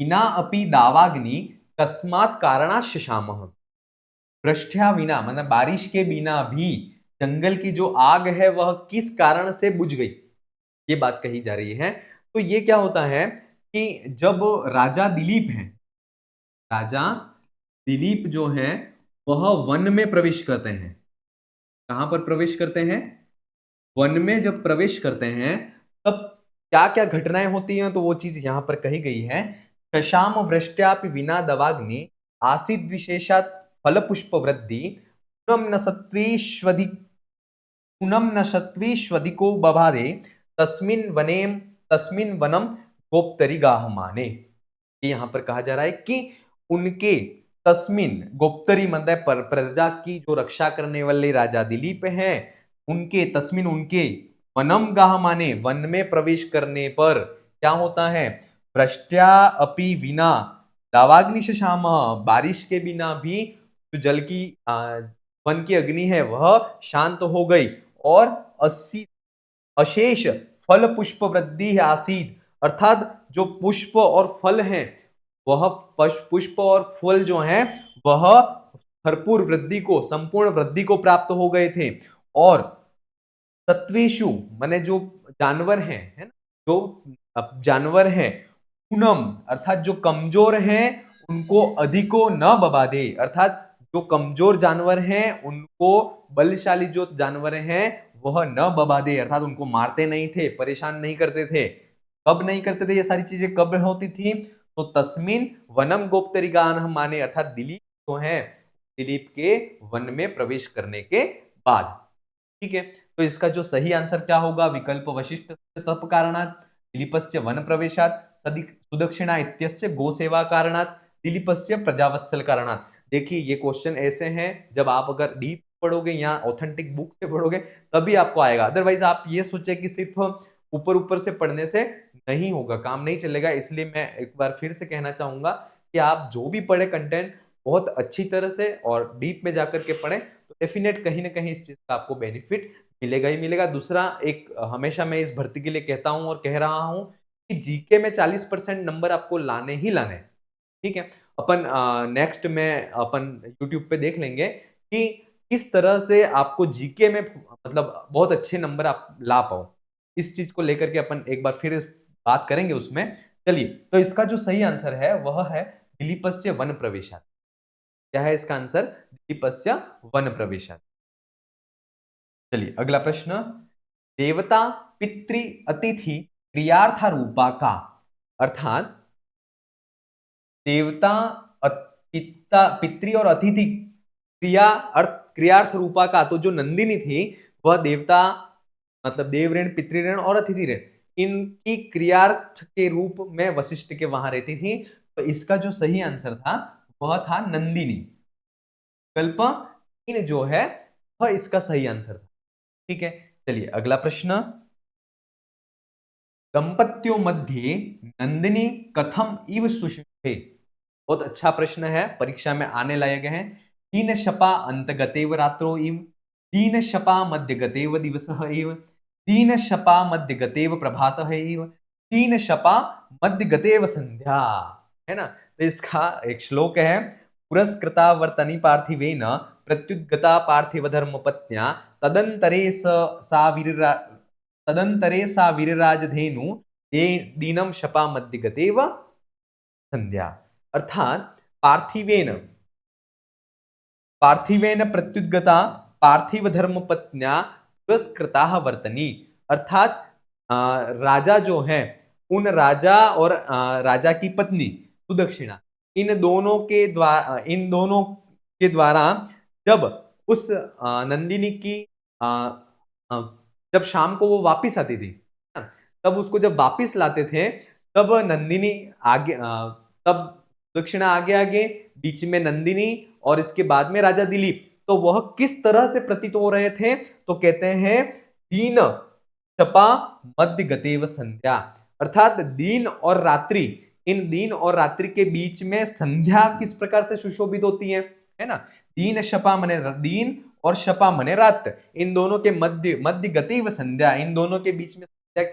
विना अपि दावाग्नि कस्मात् कारणात् शशामः। पृष्ठ्या विना मतलब बारिश के बिना भी जंगल की जो आग है वह किस कारण से बुझ गई, ये बात कही जा रही है। तो ये क्या होता है कि जब राजा दिलीप हैं, राजा दिलीप जो है वह वन में प्रवेश करते हैं। कहां पर प्रवेश करते हैं? वन में जब प्रवेश करते हैं तब क्या क्या घटनाएं होती हैं, तो वो चीज यहां पर कही गई है। शशाम वृष्ट्यापि विना दवाग्नि आसीद विशेषात फल पुष्प वृद्धि पूनम न सत्वेष्वधि पूनम न सत्वेष्वधिको बभादे तस्मिन वनम गोप्तरी गाह माने। यहां पर कहा जा रहा है कि उनके तस्मिन गोप्तरी मतलब प्रजा की जो रक्षा करने वाले राजा दिलीप हैं, उनके तस्मिन उनके वनम गाह माने वन में प्रवेश करने पर क्या होता है? भ्रष्ट्या अपि विना दावाग्नि शशाम, बारिश के बिना भी जो जल की वन की अग्नि है वह शांत हो गई और अस्सी अशेष फल पुष्प वृद्धि आसीद, अर्थात जो पुष्प और फल हैं वह पुष्प और फल जो हैं वह भरपूर वृद्धि को संपूर्ण वृद्धि को प्राप्त हो गए थे। और सत्वेशु माने जो जानवर हैं, है ना, जो जानवर हैं, पूनम अर्थात जो कमजोर हैं उनको अधिको न बबादे, अर्थात जो कमजोर जानवर हैं उनको बलशाली जो जानवर हैं वह न बबादे, अर्थात उनको मारते नहीं थे, परेशान नहीं करते थे। कब नहीं करते थे? ये सारी चीजें कब होती थी? तो तस्मिन वनम गोप्तरिगान माने, अर्थात दिलीप जो है, दिलीप के वन में प्रवेश करने के बाद। ठीक है, तो इसका जो सही आंसर क्या होगा? विकल्प वशिष्ठ तप कारणात् दिलीपस्य वन प्रवेशात् सुदक्षिणा इत्यस्य गो सेवा कारणात् दिलीपस्य प्रजावत्सल कारणात्। देखिए ये क्वेश्चन ऐसे हैं, जब आप अगर डीप पढ़ोगे या ऑथेंटिक बुक से पढ़ोगे तभी आपको आएगा, अदरवाइज आप ये सोचे कि सिर्फ ऊपर ऊपर से पढ़ने से नहीं होगा, काम नहीं चलेगा। इसलिए मैं एक बार फिर से कहना चाहूंगा कि आप जो भी पढ़े कंटेंट बहुत अच्छी तरह से और डीप में जाकर के पढ़ें, तो डेफिनेट कहीं ना कहीं इस चीज का आपको बेनिफिट मिलेगा ही मिलेगा। दूसरा, एक हमेशा मैं इस भर्ती के लिए कहता हूं और कह रहा हूं कि जीके में 40% नंबर आपको लाने ही लाने। ठीक है, अपन नेक्स्ट में अपन यूट्यूब पे देख लेंगे कि किस तरह से आपको जीके में मतलब बहुत अच्छे नंबर आप ला पाओ। इस चीज को लेकर के अपन एक बार फिर बात करेंगे उसमें। चलिए, तो इसका जो सही आंसर है वह है दिलीपस्य वन प्रवेशात्। क्या है इसका आंसर? दिलीपस्य वन प्रवेशात्। चलिए अगला प्रश्न। देवता पितृ अतिथि क्रियार्थारूपा का, अर्थात देवता पितृ और अतिथि क्रियार्थ रूपा का, तो जो नंदिनी थी वह देवता मतलब देवऋण, पितृऋण और अतिथि ऋण, इनकी क्रियार्थ के रूप में वशिष्ठ के वहां रहती थी। तो इसका जो सही आंसर था वह था नंदिनी। विकल्प 3 जो है वह इसका सही आंसर था। ठीक है, चलिए अगला प्रश्न। दंपत्यों मध्य नंदिनी कथम इव सुषुप्ते। बहुत अच्छा प्रश्न है, परीक्षा में आने लायक है। तीन शपा अंतगतेव रात्रो इव, तीन शपा मध्य गतेव दिवसः इव, तीन शपा मध्य गतेव प्रभातः इव, तीन शपा मध्य गतेव संध्या, है ना। तो इसका एक श्लोक है। पुरस्कृता वर्तनी पार्थिवेन प्रत्युद्गता पार्थिव धर्म पत्न्या तदंतरे सा वीरराजधेनु दीनम शपा मध्य गतेव संध्या, अर्थात पार्थिवेन प्रत्युद्गता पार्थिव धर्म पत्न्या पुरस्कृता वर्तनी, अर्थात राजा जो है उन राजा और राजा की पत्नी सुदक्षिणा, इन दोनों के द्वारा जब उस नंदिनी की जब शाम को वो वापिस आती थी, तब उसको जब वापिस लाते थे तब नंदिनी आगे तब दक्षिणा आगे आगे, बीच में नंदिनी और इसके बाद में राजा दिलीप, तो वह किस तरह से प्रतीत हो रहे थे? तो कहते हैं दीन शपा मध्य गतेव संध्या, अर्थात दिन और रात्रि, इन दिन और रात्रि के बीच में संध्या किस प्रकार से सुशोभित होती है ना। दीन शपा माने दिन और शपा मने रात, इन दोनों के मध्य मध्य गति व संध्या, इन दोनों के बीच में संध्या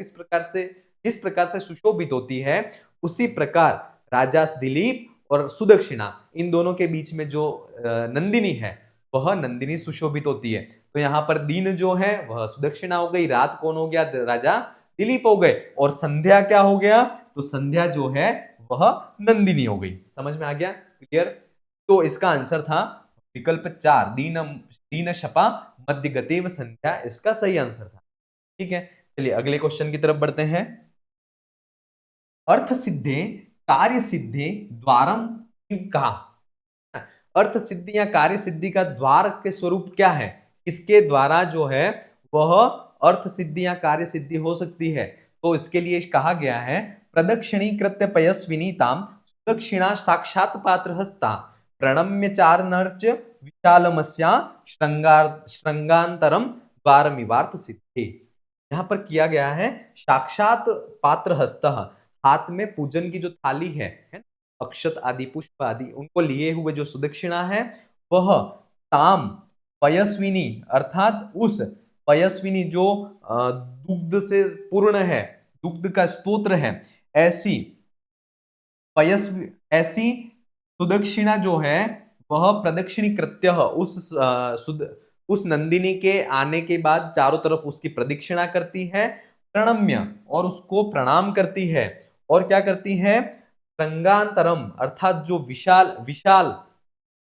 किस प्रकार से सुशोभित होती है, उसी प्रकार राजा दिलीप और सुदक्षिणा, इन दोनों के बीच में जो नंदिनी है वह नंदिनी सुशोभित होती है। तो यहाँ पर दिन जो है वह सुदक्षिणा हो गई, रात कौन हो गया, राजा दिलीप हो गए, और संध्या क्या हो गया, तो संध्या जो है वह नंदिनी हो गई। समझ में आ गया, क्लियर। तो इसका आंसर था विकल्प 4, दीन दीन शपा मध्य गति व संध्या, इसका सही आंसर था। ठीक है, चलिए अगले क्वेश्चन की तरफ बढ़ते हैं। अर्थ सिद्धे कार्य सिद्धि द्वारम कहा, अर्थ सिद्धि या कार्य सिद्धि का द्वार के स्वरूप क्या है, इसके द्वारा जो है वह अर्थ सिद्धि या कार्य सिद्धि हो सकती है। तो इसके लिए कहा गया है प्रदक्षिणी कृत्य पयस्विनीताम सुदक्षिणा साक्षात पात्र हस्ता प्रणम्य चार नर्च विशालमस्या श्रृंगांतरम द्वारमिवार्थ सिद्धि। यहाँ पर किया गया है साक्षात पात्र हस्त, हाथ में पूजन की जो थाली है अक्षत आदि पुष्प आदि उनको लिए हुए जो सुदक्षिणा है वह ताम पयस्विनी, अर्थात उस पयस्विनी जो दुग्ध से पूर्ण है, दुग्ध का स्तोत्र है, ऐसी ऐसी सुदक्षिणा जो है वह प्रदक्षिणी कृत्य उस नंदिनी के आने के बाद चारों तरफ उसकी प्रदक्षिणा करती है, प्रणम्य और उसको प्रणाम करती है, और क्या करती है संगांतरम, अर्थात जो विशाल विशाल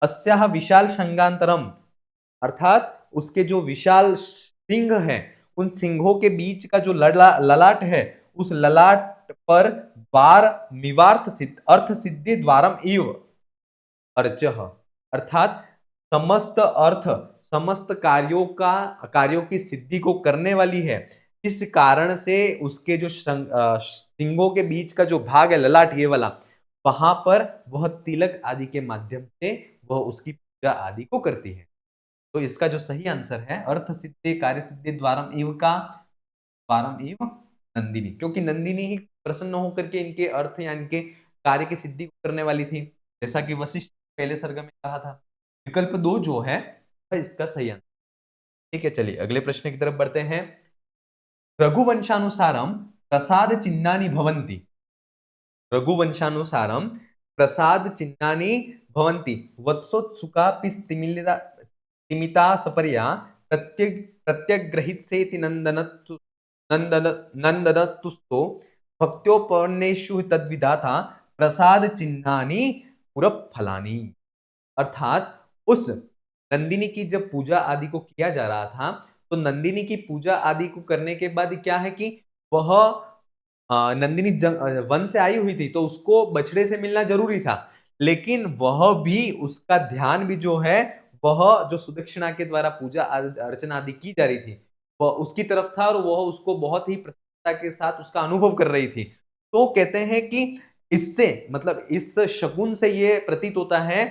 अस्याह विशाल संगांतरम, अर्थात उसके जो विशाल सिंह हैं उन सिंहों के बीच का जो ललाट है उस ललाट पर द्वार निवार्थ सिद्ध अर्थ सिद्धि द्वारम इव अर्चह, अर्थात समस्त अर्थ समस्त कार्यों की सिद्धि को करने वाली है। इस कारण से उसके जो सिंगों के बीच का जो भाग है ललाट ये वाला, वहां पर वह तिलक आदि के माध्यम से वह उसकी पूजा आदि को करती है। तो इसका जो सही आंसर है अर्थ सिद्धि कार्य सिद्धि द्वारम एव का द्वारम एव नंदिनी, क्योंकि नंदिनी ही प्रसन्न होकर के इनके अर्थ या इनके कार्य की सिद्धि करने वाली थी, जैसा कि वशिष्ठ पहले सर्ग में कहा था। विकल्प 2 जो है इसका सही आंसर। ठीक है, चलिए अगले प्रश्न की तरफ बढ़ते हैं। रघुवंशानुसारम प्रसाद चिन्हानि भवन्ति, रघुवंशानुसारम प्रसाद चिन्हानि भवन्ति वत्सोत्सुकापि स्तिमिता सपर्या प्रत्यग्रहित सेति नंदनतुस्तो भक्त्योपन्नेषु तद्विधाता प्रसाद चिन्हानि पुरफलानि, अर्थात उस नंदिनी की जब पूजा आदि को किया जा रहा था तो नंदिनी की पूजा आदि को करने के बाद क्या है कि वह नंदिनी वन से आई हुई थी तो उसको बछड़े से मिलना जरूरी था, लेकिन वह भी उसका ध्यान भी जो है वह जो सुदक्षिणा के द्वारा पूजा अर्चना आदि की जा रही थी वह उसकी तरफ था और वह उसको बहुत ही प्रसन्नता के साथ उसका अनुभव कर रही थी। तो कहते हैं कि इससे मतलब इस शकुन से ये प्रतीत होता है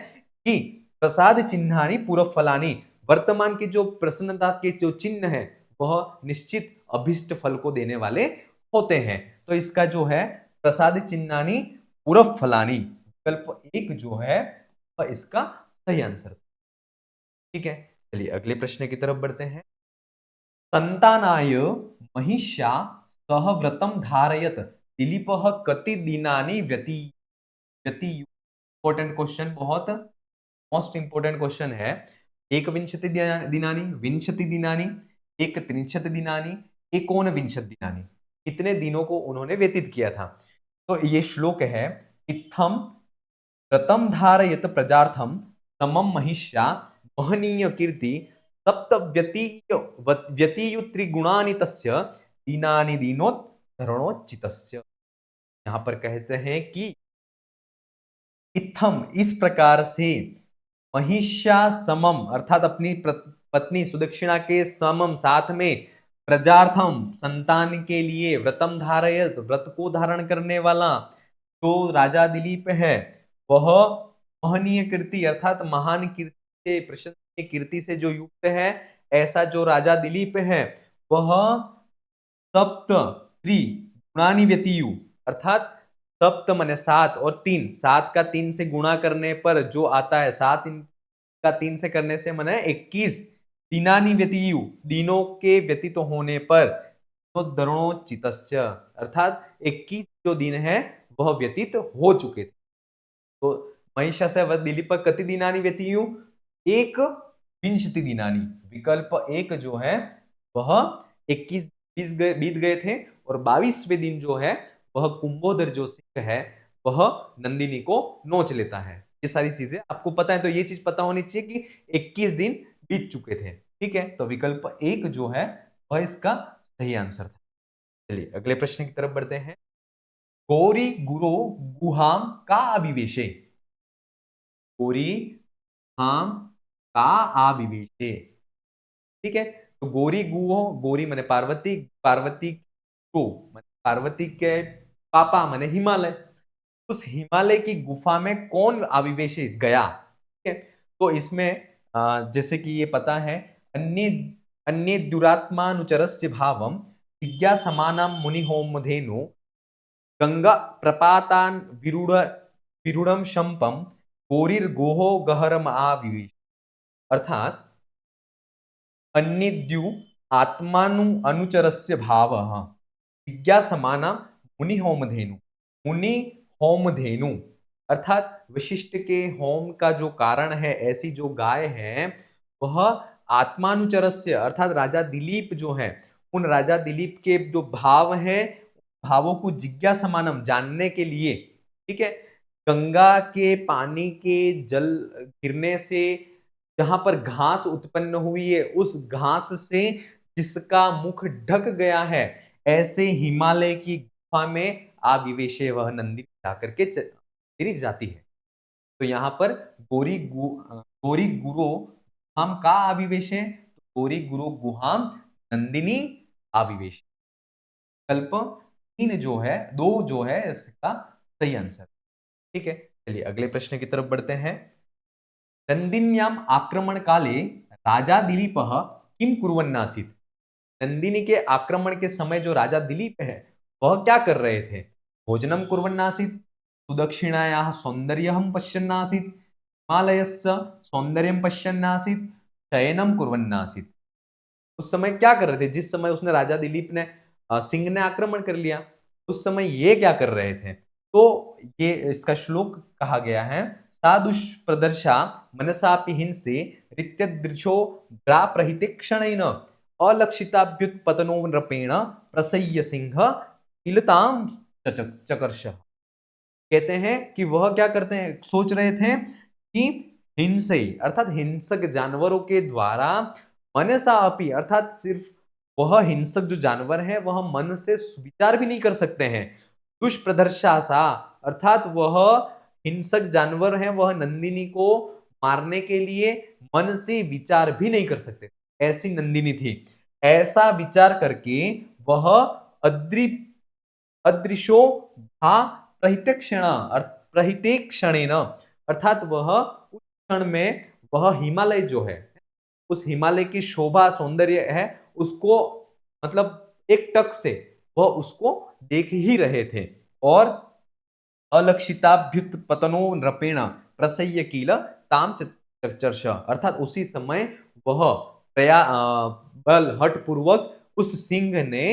कि प्रसाद चिन्हानि पूर्व फलानी, वर्तमान की जो प्रसन्नता के जो चिन्ह है वह निश्चित अभिष्ट फल को देने वाले होते हैं। तो इसका जो है प्रसाद चिन्हानि पूर्व फलानी विकल्प 1 जो है वह इसका सही आंसर। ठीक है, चलिए अगले प्रश्न की तरफ बढ़ते हैं। संतानाय महिष्या सह व्रतम धारयत दिलीपः कति दिनानि व्यती इंपॉर्टेंट क्वेश्चन, बहुत मोस्ट इंपोर्टेंट क्वेश्चन है। एक विंशति दिनानि विंशति दिनानि एक त्रिंशत दिनानि एकोनविंशत दिनानि, कितने दिनों को उन्होंने व्यतीत किया था। तो ये श्लोक है इत्थम व्रतम धारयत प्रजार्थम समम महिष्या महनीय कीर्ति सप्त व्यतीयुत्रिगुणानि तस्य दीनानि दीनोद्धरणोचितस्य। यहाँ पर कहते हैं कि इत्थम इस प्रकार से महिष्या समम अर्थात अपनी पत्नी सुदक्षिणा के समम साथ में प्रजार्थम संतान के लिए व्रतम धारयत व्रत को धारण करने वाला जो राजा दिलीप है वह महनीय कीर्ति अर्थात महान कीर्ति से प्रशंसनीय कीर्ति से जो युक्त है, ऐसा जो राजा दिलीप है वह सप्त गुणानि व्यतीयु अर्थात सप्त माने 7 और 3, 7 का 3 से गुणा करने पर जो आता है 7 का 3 से करने से माने 21 दिनानि व्यतीयु, दिनों के व्यतीत होने पर दिनोद्धरणोचितस्य, अर्थात 21 जो दिन है वह व्यतीत हो चुके थे। तो महिषस्य वध दिलीप कति दिनानि व्यतीयु, एक विंशति दिनानि, विकल्प एक जो है वह 21 बीत गए थे और 22वें दिन जो है वह कुंभोदर जो सिंह है वह नंदिनी को नोच लेता है। ये सारी चीजें आपको पता है, तो ये चीज पता होनी चाहिए कि 21 दिन बीत चुके थे। ठीक है, तो विकल्प एक जो है वह इसका सही आंसर था। चलिए अगले प्रश्न की तरफ बढ़ते हैं। गौरी गुरु गुहाम का अभिवेशे, गौरी गुहाम का आविवेशे। ठीक है, तो गौरी गुहो, गौरी माने पार्वती, पार्वती को माने पार्वती के पापा माने हिमालय, उस हिमालय की गुफा में कौन आविवेशित गया। ठीक है, तो इसमें जैसे कि ये पता है, अन्य अन्य दुरात्मानुचरस्य भावम जिज्ञासमानां मुनिहोमधेनु गंगा प्रपातान विरूढ़ विरूढ़म शंपम गौरीर गोहो गहरम आविवेश, अर्थात अन्यद्यु आत्मानु अनुचरस्य भावः जिज्ञासमाना मुनि होमधेनु, मुनि होमधेनु अर्थात वशिष्ठ के होम का जो कारण है, ऐसी जो गाय है वह आत्मानुचरस्य अर्थात राजा दिलीप जो है, उन राजा दिलीप के जो भाव है, भावों को जिज्ञासमानम जानने के लिए, ठीक है, गंगा के पानी के जल गिरने से जहां पर घास उत्पन्न हुई है, उस घास से जिसका मुख ढक गया है, ऐसे हिमालय की गुफा में आविवेशे वह नंदी जाकर के गिरी जाती है। तो यहाँ पर गोरी गुरु गुहाम का आविवेश है, तो गोरी गुरु गुहाम नंदिनी आविवेश। कल्प तीन जो है, दो जो है इसका सही आंसर। ठीक है, चलिए अगले प्रश्न की तरफ बढ़ते हैं। नंदिन्याम आक्रमण काले राजा दिलीप किम कुर्वन्नासीत्, नंदिनी के आक्रमण के समय जो राजा दिलीप है वह क्या कर रहे थे। भोजनम कुर्वन्नासीत्, सुदक्षिणायाः सौंदर्यं पश्यन्नासीत्, हिमालयस्य सौंदर्यं पश्यन्नासीत्, शयनम कुर्वन्नासीत्। उस समय क्या कर रहे थे, जिस समय उसने राजा दिलीप ने सिंह ने आक्रमण कर लिया, उस समय ये क्या कर रहे थे। तो ये इसका श्लोक कहा गया है, सादुष्प्रदर्शा मनसापि हिंसे रित्यदृशो ग्राप्रहितेक्षणेन अलक्षिताभ्युत्पतनो नृपेण प्रसह्य सिंह किलताम चकर्ष। कहते हैं कि वह क्या करते हैं, सोच रहे थे कि हिंसे अर्थात हिंसक जानवरों के द्वारा मनसा अपि अर्थात सिर्फ वह हिंसक जो जानवर है वह मन से विचार भी नहीं कर सकते हैं। दुष्प्रदर्शासा अर्थात वह हिंसक जानवर है, वह नंदिनी को मारने के लिए मन से विचार भी नहीं कर सकते, ऐसी नंदिनी थी। ऐसा विचार करके वह अदृशो भा प्रहितेक्षणेन अर्थात वह उस क्षण में वह हिमालय जो है, उस हिमालय की शोभा सौंदर्य है उसको मतलब एक टक से वह उसको देख ही रहे थे और अलक्षिताभ्युत्पतनो नृपेण प्रसह्य कील ताम चर्चा अर्थात उसी समय वह बल हट पूर्वक उस सिंह ने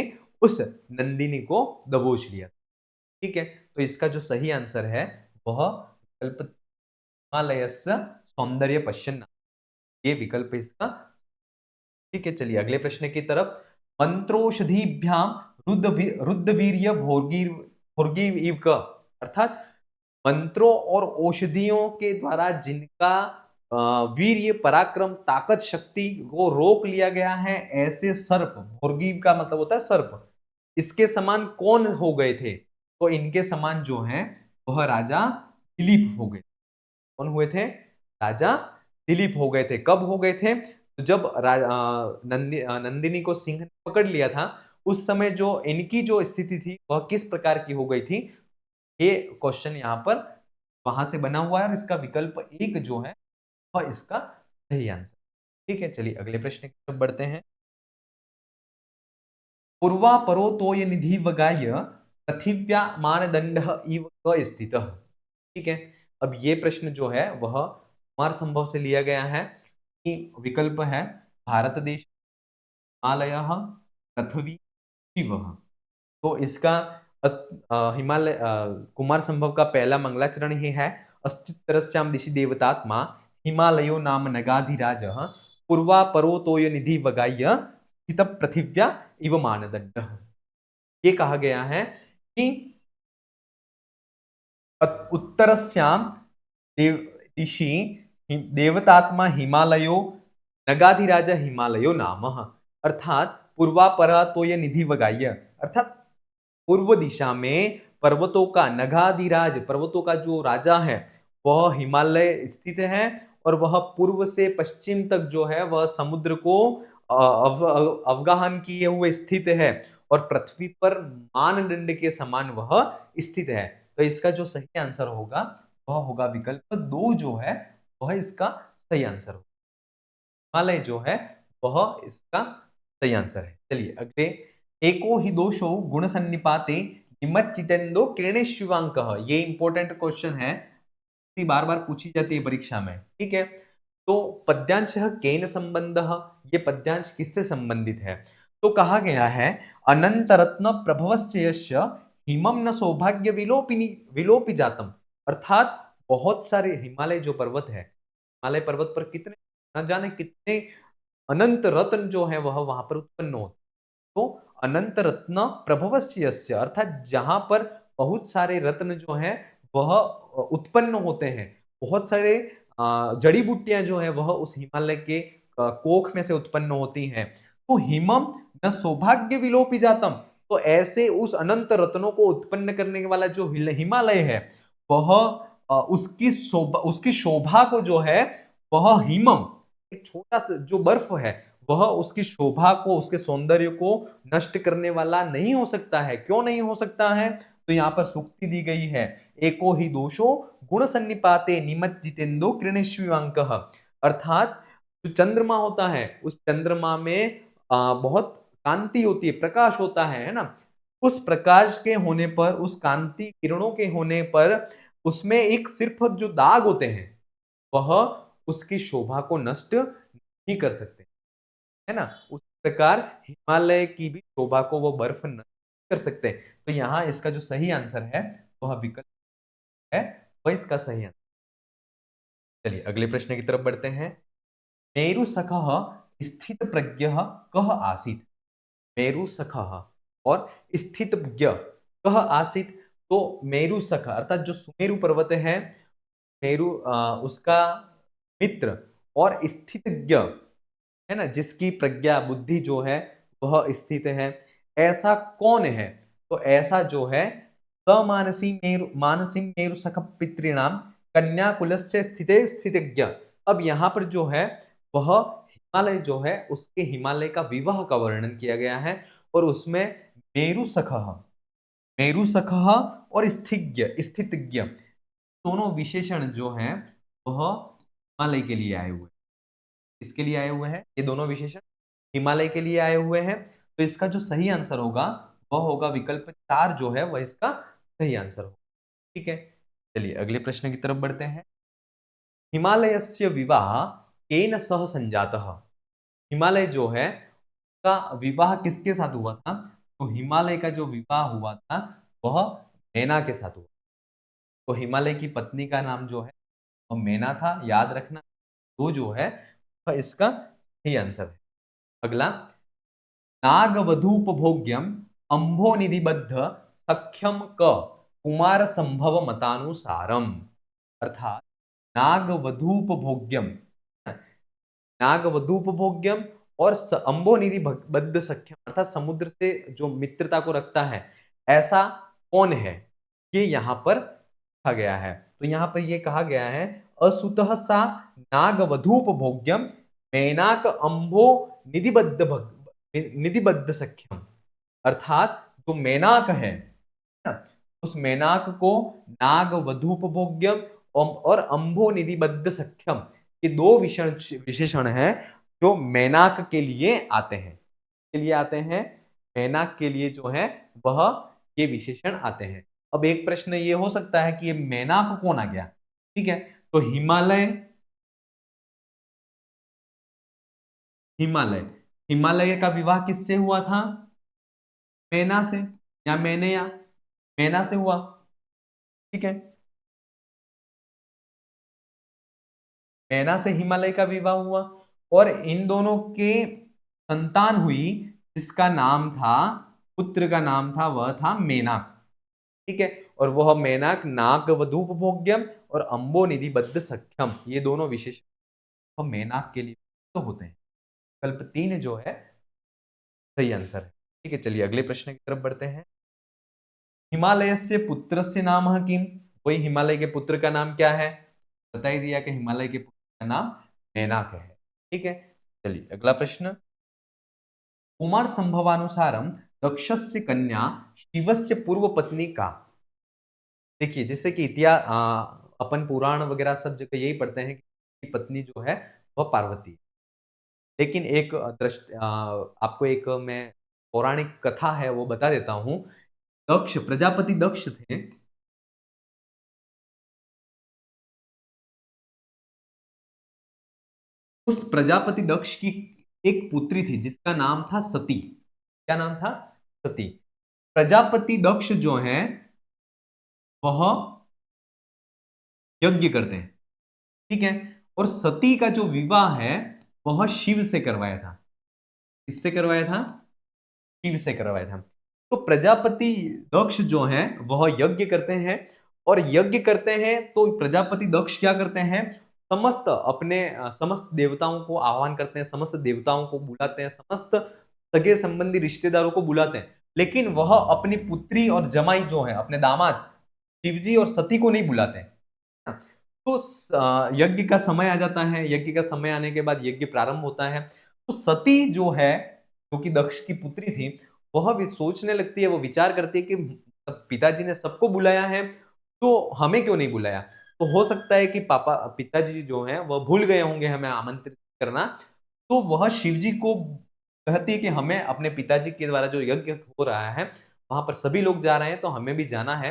उस नंदिनी को दबोच लिया। ठीक है, तो इसका जो सही आंसर है वह विकल्प हिमालयस्य सौंदर्य पश्यन्, ये विकल्प इसका। ठीक है, चलिए अगले प्रश्न की तरफ। मंत्रोषधिभ्याम रुद्रवीर्य भोर्गीव अर्थात मंत्रों और औषधियों के द्वारा जिनका वीर्य पराक्रम ताकत शक्ति को रोक लिया गया है, ऐसे सर्प, भोर्गीव का मतलब होता है सर्प, इसके समान कौन हो गए थे। तो इनके समान जो है वह राजा दिलीप हो गए। कौन हुए थे, राजा दिलीप हो गए थे। कब हो गए थे, तो जब नंदिनी को सिंह ने पकड़ लिया था, उस समय जो इनकी जो स्थिति थी वह किस प्रकार की हो गई थी, ये क्वेश्चन यहाँ पर वहां से बना हुआ है और इसका विकल्प एक जो है वह इसका सही आंसर। ठीक है, चलिए अगले प्रश्न की तरफ बढ़ते हैं। पूर्वा परो तोय निधि वगाय पृथिव्या मानदंड इव स्थित। ठीक है, अब ये प्रश्न जो है वह कुमार संभव से लिया गया है कि विकल्प है भारत देश, हिमालय, पृथ्वी, शिव। तो इसका हिमालय कुमार संभव का पहला मंगलाचरण ही है। अस्त्युत्तरस्याम दिशि देवतात्मा हिमालयो नाम नगाधिराज पूर्वा पर्वतोय निधि वगाय स्थित पृथिव्या इव मानदंड। ये कहा गया है कि उत्तरस्याम देव दिशि देवतात्मा हिमालयो नगाधिराज हिमालयो नाम, अर्थात पूर्वापरातोय निधि वगाय, अर्थात पूर्व दिशा में पर्वतों का नगाधिराज, पर्वतों का जो राजा है वह हिमालय स्थित है, और वह पूर्व से पश्चिम तक जो है वह समुद्र को अवगाहन किए हुए स्थित है, और पृथ्वी पर मानदंड के समान वह स्थित है। तो इसका जो सही आंसर होगा वह होगा विकल्प 2 जो है वह इसका सही आंसर होगा। हिमालय जो है वह इसका सही आंसर है। चलिए अगले, एको ही दोषो गुण सन्निपाते निमज्जितेन्दो किरणेष्विवांक। ये इंपॉर्टेंट क्वेश्चन है, बार बार पूछी जाती है परीक्षा में, ठीक है। तो पद्यांश केन संबंध, ये पद्यांश किससे संबंधित है? तो कहा गया है अनंत रत्न प्रभवस्य यस्य हिमम न सौभाग्य विलोपिनी विलोपी जातम, अर्थात बहुत सारे हिमालय जो पर्वत है, हिमालय पर्वत पर कितने न जाने कितने अनंत रत्न जो है वह वहां पर उत्पन्न होते। तो अनंत रत्न प्रभवस्य यस्य, अर्थात जहां पर बहुत सारे रत्न जो है वह उत्पन्न होते हैं, बहुत सारे जड़ी बूटियां जो है वह उस हिमालय के कोख में से उत्पन्न होती हैं। तो हिमम न सौभाग्य विलोपी जातम, तो ऐसे उस अनंत रत्नों को उत्पन्न करने वाला जो हिमालय है वह उसकी शोभा को जो है वह हिमम, एक छोटा सा जो बर्फ है वह उसकी शोभा को, उसके सौंदर्य को नष्ट करने वाला नहीं हो सकता है। क्यों नहीं हो सकता है? तो यहाँ पर सूक्ति दी गई है, एको ही दोषो गुण सन्निपाते निमज्जितेन्दो कृणेष्विवांक, अर्थात जो चंद्रमा होता है उस चंद्रमा में बहुत कांति होती है, प्रकाश होता है ना। उस प्रकाश के होने पर, उस कांति किरणों के होने पर उसमें एक सिर्फ जो दाग होते हैं वह उसकी शोभा को नष्ट नहीं कर सकते, है ना। उस प्रकार हिमालय की भी शोभा को वो बर्फ नहीं कर सकते। तो यहाँ इसका जो सही आंसर है वह विकल्प है, वह इसका सही आंसर। चलिए अगले प्रश्न की तरफ बढ़ते हैं। मेरु सखः स्थित प्रज्ञ कह आसीत, मेरु सखः और स्थित प्रज्ञ कह आसीत। तो मेरु सख अर्थात जो सुमेरु पर्वत है, मेरु उसका मित्र और स्थितज्ञ, है ना, जिसकी प्रज्ञा बुद्धि जो है वह स्थित है, ऐसा कौन है? तो ऐसा जो है मानसी मेरु सख पितृणाम कन्याकुलस्य स्थिते स्थितज्ञ। अब यहाँ पर जो है वह हिमालय जो है उसके हिमालय का विवाह का वर्णन किया गया है, और उसमें मेरु सखः, मेरु सखः और स्थितज्ञ दोनों विशेषण जो हैं वह हिमालय के लिए आए हुए हैं। इसके लिए आए हुए हैं ये दोनों विशेषण, हिमालय के लिए आए हुए हैं। तो इसका जो सही आंसर होगा वह होगा विकल्प 4 जो है वह इसका सही आंसर होगा। ठीक है, चलिए अगले प्रश्न की तरफ बढ़ते हैं। हिमालयस्य विवाह केन सह संजातः, हिमालय जो है का विवाह किसके साथ हुआ था? तो हिमालय का जो विवाह हुआ था वह मैना के साथ हुआ। तो हिमालय की पत्नी का नाम जो है वह मैना था, याद रखना। तो जो है वह इसका सही आंसर है। अगला, नागवधूपभोग्यम अंभो निधिबद्ध सख्यम क कुमार संभव मतानुसारम, अर्थात नागवधूपभोग्यम, नागवधूपभोग्यम और अंबो निधि बद्ध सख्यम, अर्थात समुद्र से जो मित्रता को रखता है ऐसा कौन है, ये यहाँ पर कहा गया है। तो यहाँ पर ये कहा गया है असुतः सा नागवधूपभोग्यम मैनाक अंबो निधिबद्ध सख्यम, अर्थात जो मैनाक है ना, उस मैनाक को नागवधूपभोग्यम और अंबो निधिबद्ध सख्यम, ये दो विशेषण हैं जो मैनाक के लिए आते हैं, के लिए आते हैं, मैनाक के लिए जो है वह ये विशेषण आते हैं। अब एक प्रश्न ये हो सकता है कि ये मैनाक कौन आ गया? ठीक है, तो हिमालय, हिमालय। हिमालय का विवाह किससे हुआ था? मैना से, या मैंने, या मैना से हुआ। ठीक है, मैना से हिमालय का विवाह हुआ, और इन दोनों के संतान हुई, जिसका नाम था, पुत्र का नाम था, वह था मेनाक। ठीक है, और वह मेनाक नाग वधूप भोग्यम और अंबो निधि बद्ध सख्यम, ये दोनों विशेष मेनाक के लिए तो होते हैं। विकल्प 3 जो है सही आंसर है। ठीक है, चलिए अगले प्रश्न की तरफ बढ़ते हैं। हिमालय से पुत्र से नाम किम, वही हिमालय के पुत्र का नाम क्या है? बता ही दिया कि हिमालय के पुत्र का नाम मेनाक है। ठीक है, चलिए अगला प्रश्न। कुमार संभवानुसारम दक्षस्य कन्या शिवस्य पूर्व पत्नी का। देखिए, जैसे कि इतिहास, अपन पुराण वगैरह सब जगह यही पढ़ते हैं कि पत्नी जो है वह पार्वती है। लेकिन एक आपको एक मैं पौराणिक कथा है वो बता देता हूं। दक्ष, प्रजापति दक्ष थे। उस प्रजापति दक्ष की एक पुत्री थी जिसका नाम था सती। क्या नाम था? सती। प्रजापति दक्ष जो है वह यज्ञ करते हैं। ठीक है, और सती का जो विवाह है वह शिव से करवाया था। किससे करवाया था? शिव से करवाया था। तो प्रजापति दक्ष जो है वह यज्ञ करते हैं, और यज्ञ करते हैं तो प्रजापति दक्ष क्या करते हैं, समस्त अपने समस्त देवताओं को आह्वान करते हैं, समस्त देवताओं को बुलाते हैं, समस्त सगे संबंधी रिश्तेदारों को बुलाते हैं, लेकिन वह अपनी पुत्री और जमाई जो है, अपने दामाद शिवजी और सती को नहीं बुलाते हैं। तो यज्ञ का समय आ जाता है, यज्ञ का समय आने के बाद यज्ञ प्रारंभ होता है। तो सती जो है, जो कि दक्ष की पुत्री थी, वह भी सोचने लगती है, वो विचार करती है कि पिताजी ने सबको बुलाया है तो हमें क्यों नहीं बुलाया। तो हो सकता है कि पापा पिताजी जो हैं वह भूल गए होंगे हमें आमंत्रित करना। तो वह शिवजी को कहती है कि हमें अपने पिताजी के द्वारा जो यज्ञ हो रहा है वहां पर सभी लोग जा रहे हैं तो हमें भी जाना है।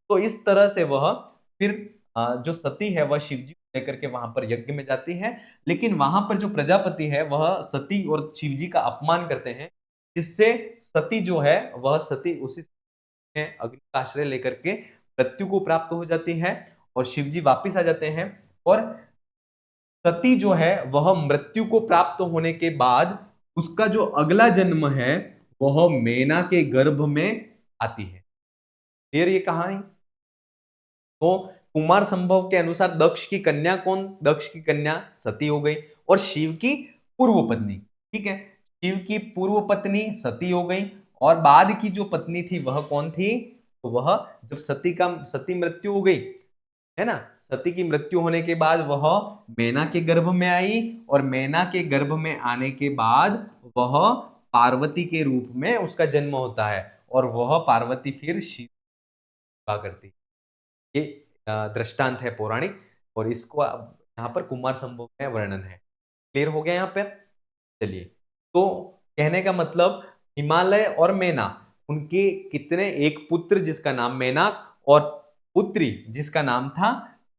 तो इस तरह से वह फिर जो सती है वह शिवजी को लेकर के वहां पर यज्ञ में जाती है। लेकिन वहां पर जो प्रजापति है वह सती और शिवजी का अपमान करते हैं, जिससे सती जो है वह सती उसी में अग्नि का आश्रय लेकर के मृत्यु को प्राप्त हो जाती है, और शिवजी वापिस आ जाते हैं। और सती जो है वह मृत्यु को प्राप्त होने के बाद उसका जो अगला जन्म है वह मेना के गर्भ में आती है। फिर ये कहानी, तो कुमार संभव के अनुसार दक्ष की कन्या कौन? दक्ष की कन्या सती हो गई, और शिव की पूर्व पत्नी। ठीक है, शिव की पूर्व पत्नी सती हो गई, और बाद की जो पत्नी थी वह कौन थी? तो वह, जब सती मृत्यु हो गई है ना, सती की मृत्यु होने के बाद वह मैना के गर्भ में आई, और मैना के गर्भ में आने के बाद वह पार्वती के रूप में उसका जन्म होता है, और वह पार्वती फिर शिव का करती। ये दृष्टांत है पौराणिक, और इसको यहाँ पर कुमार संभव में वर्णन है। क्लियर हो गया यहाँ पर? चलिए, तो कहने का मतलब, हिमालय और मैना, उनके कितने, एक पुत्र जिसका नाम मैनाक, और पुत्री जिसका नाम था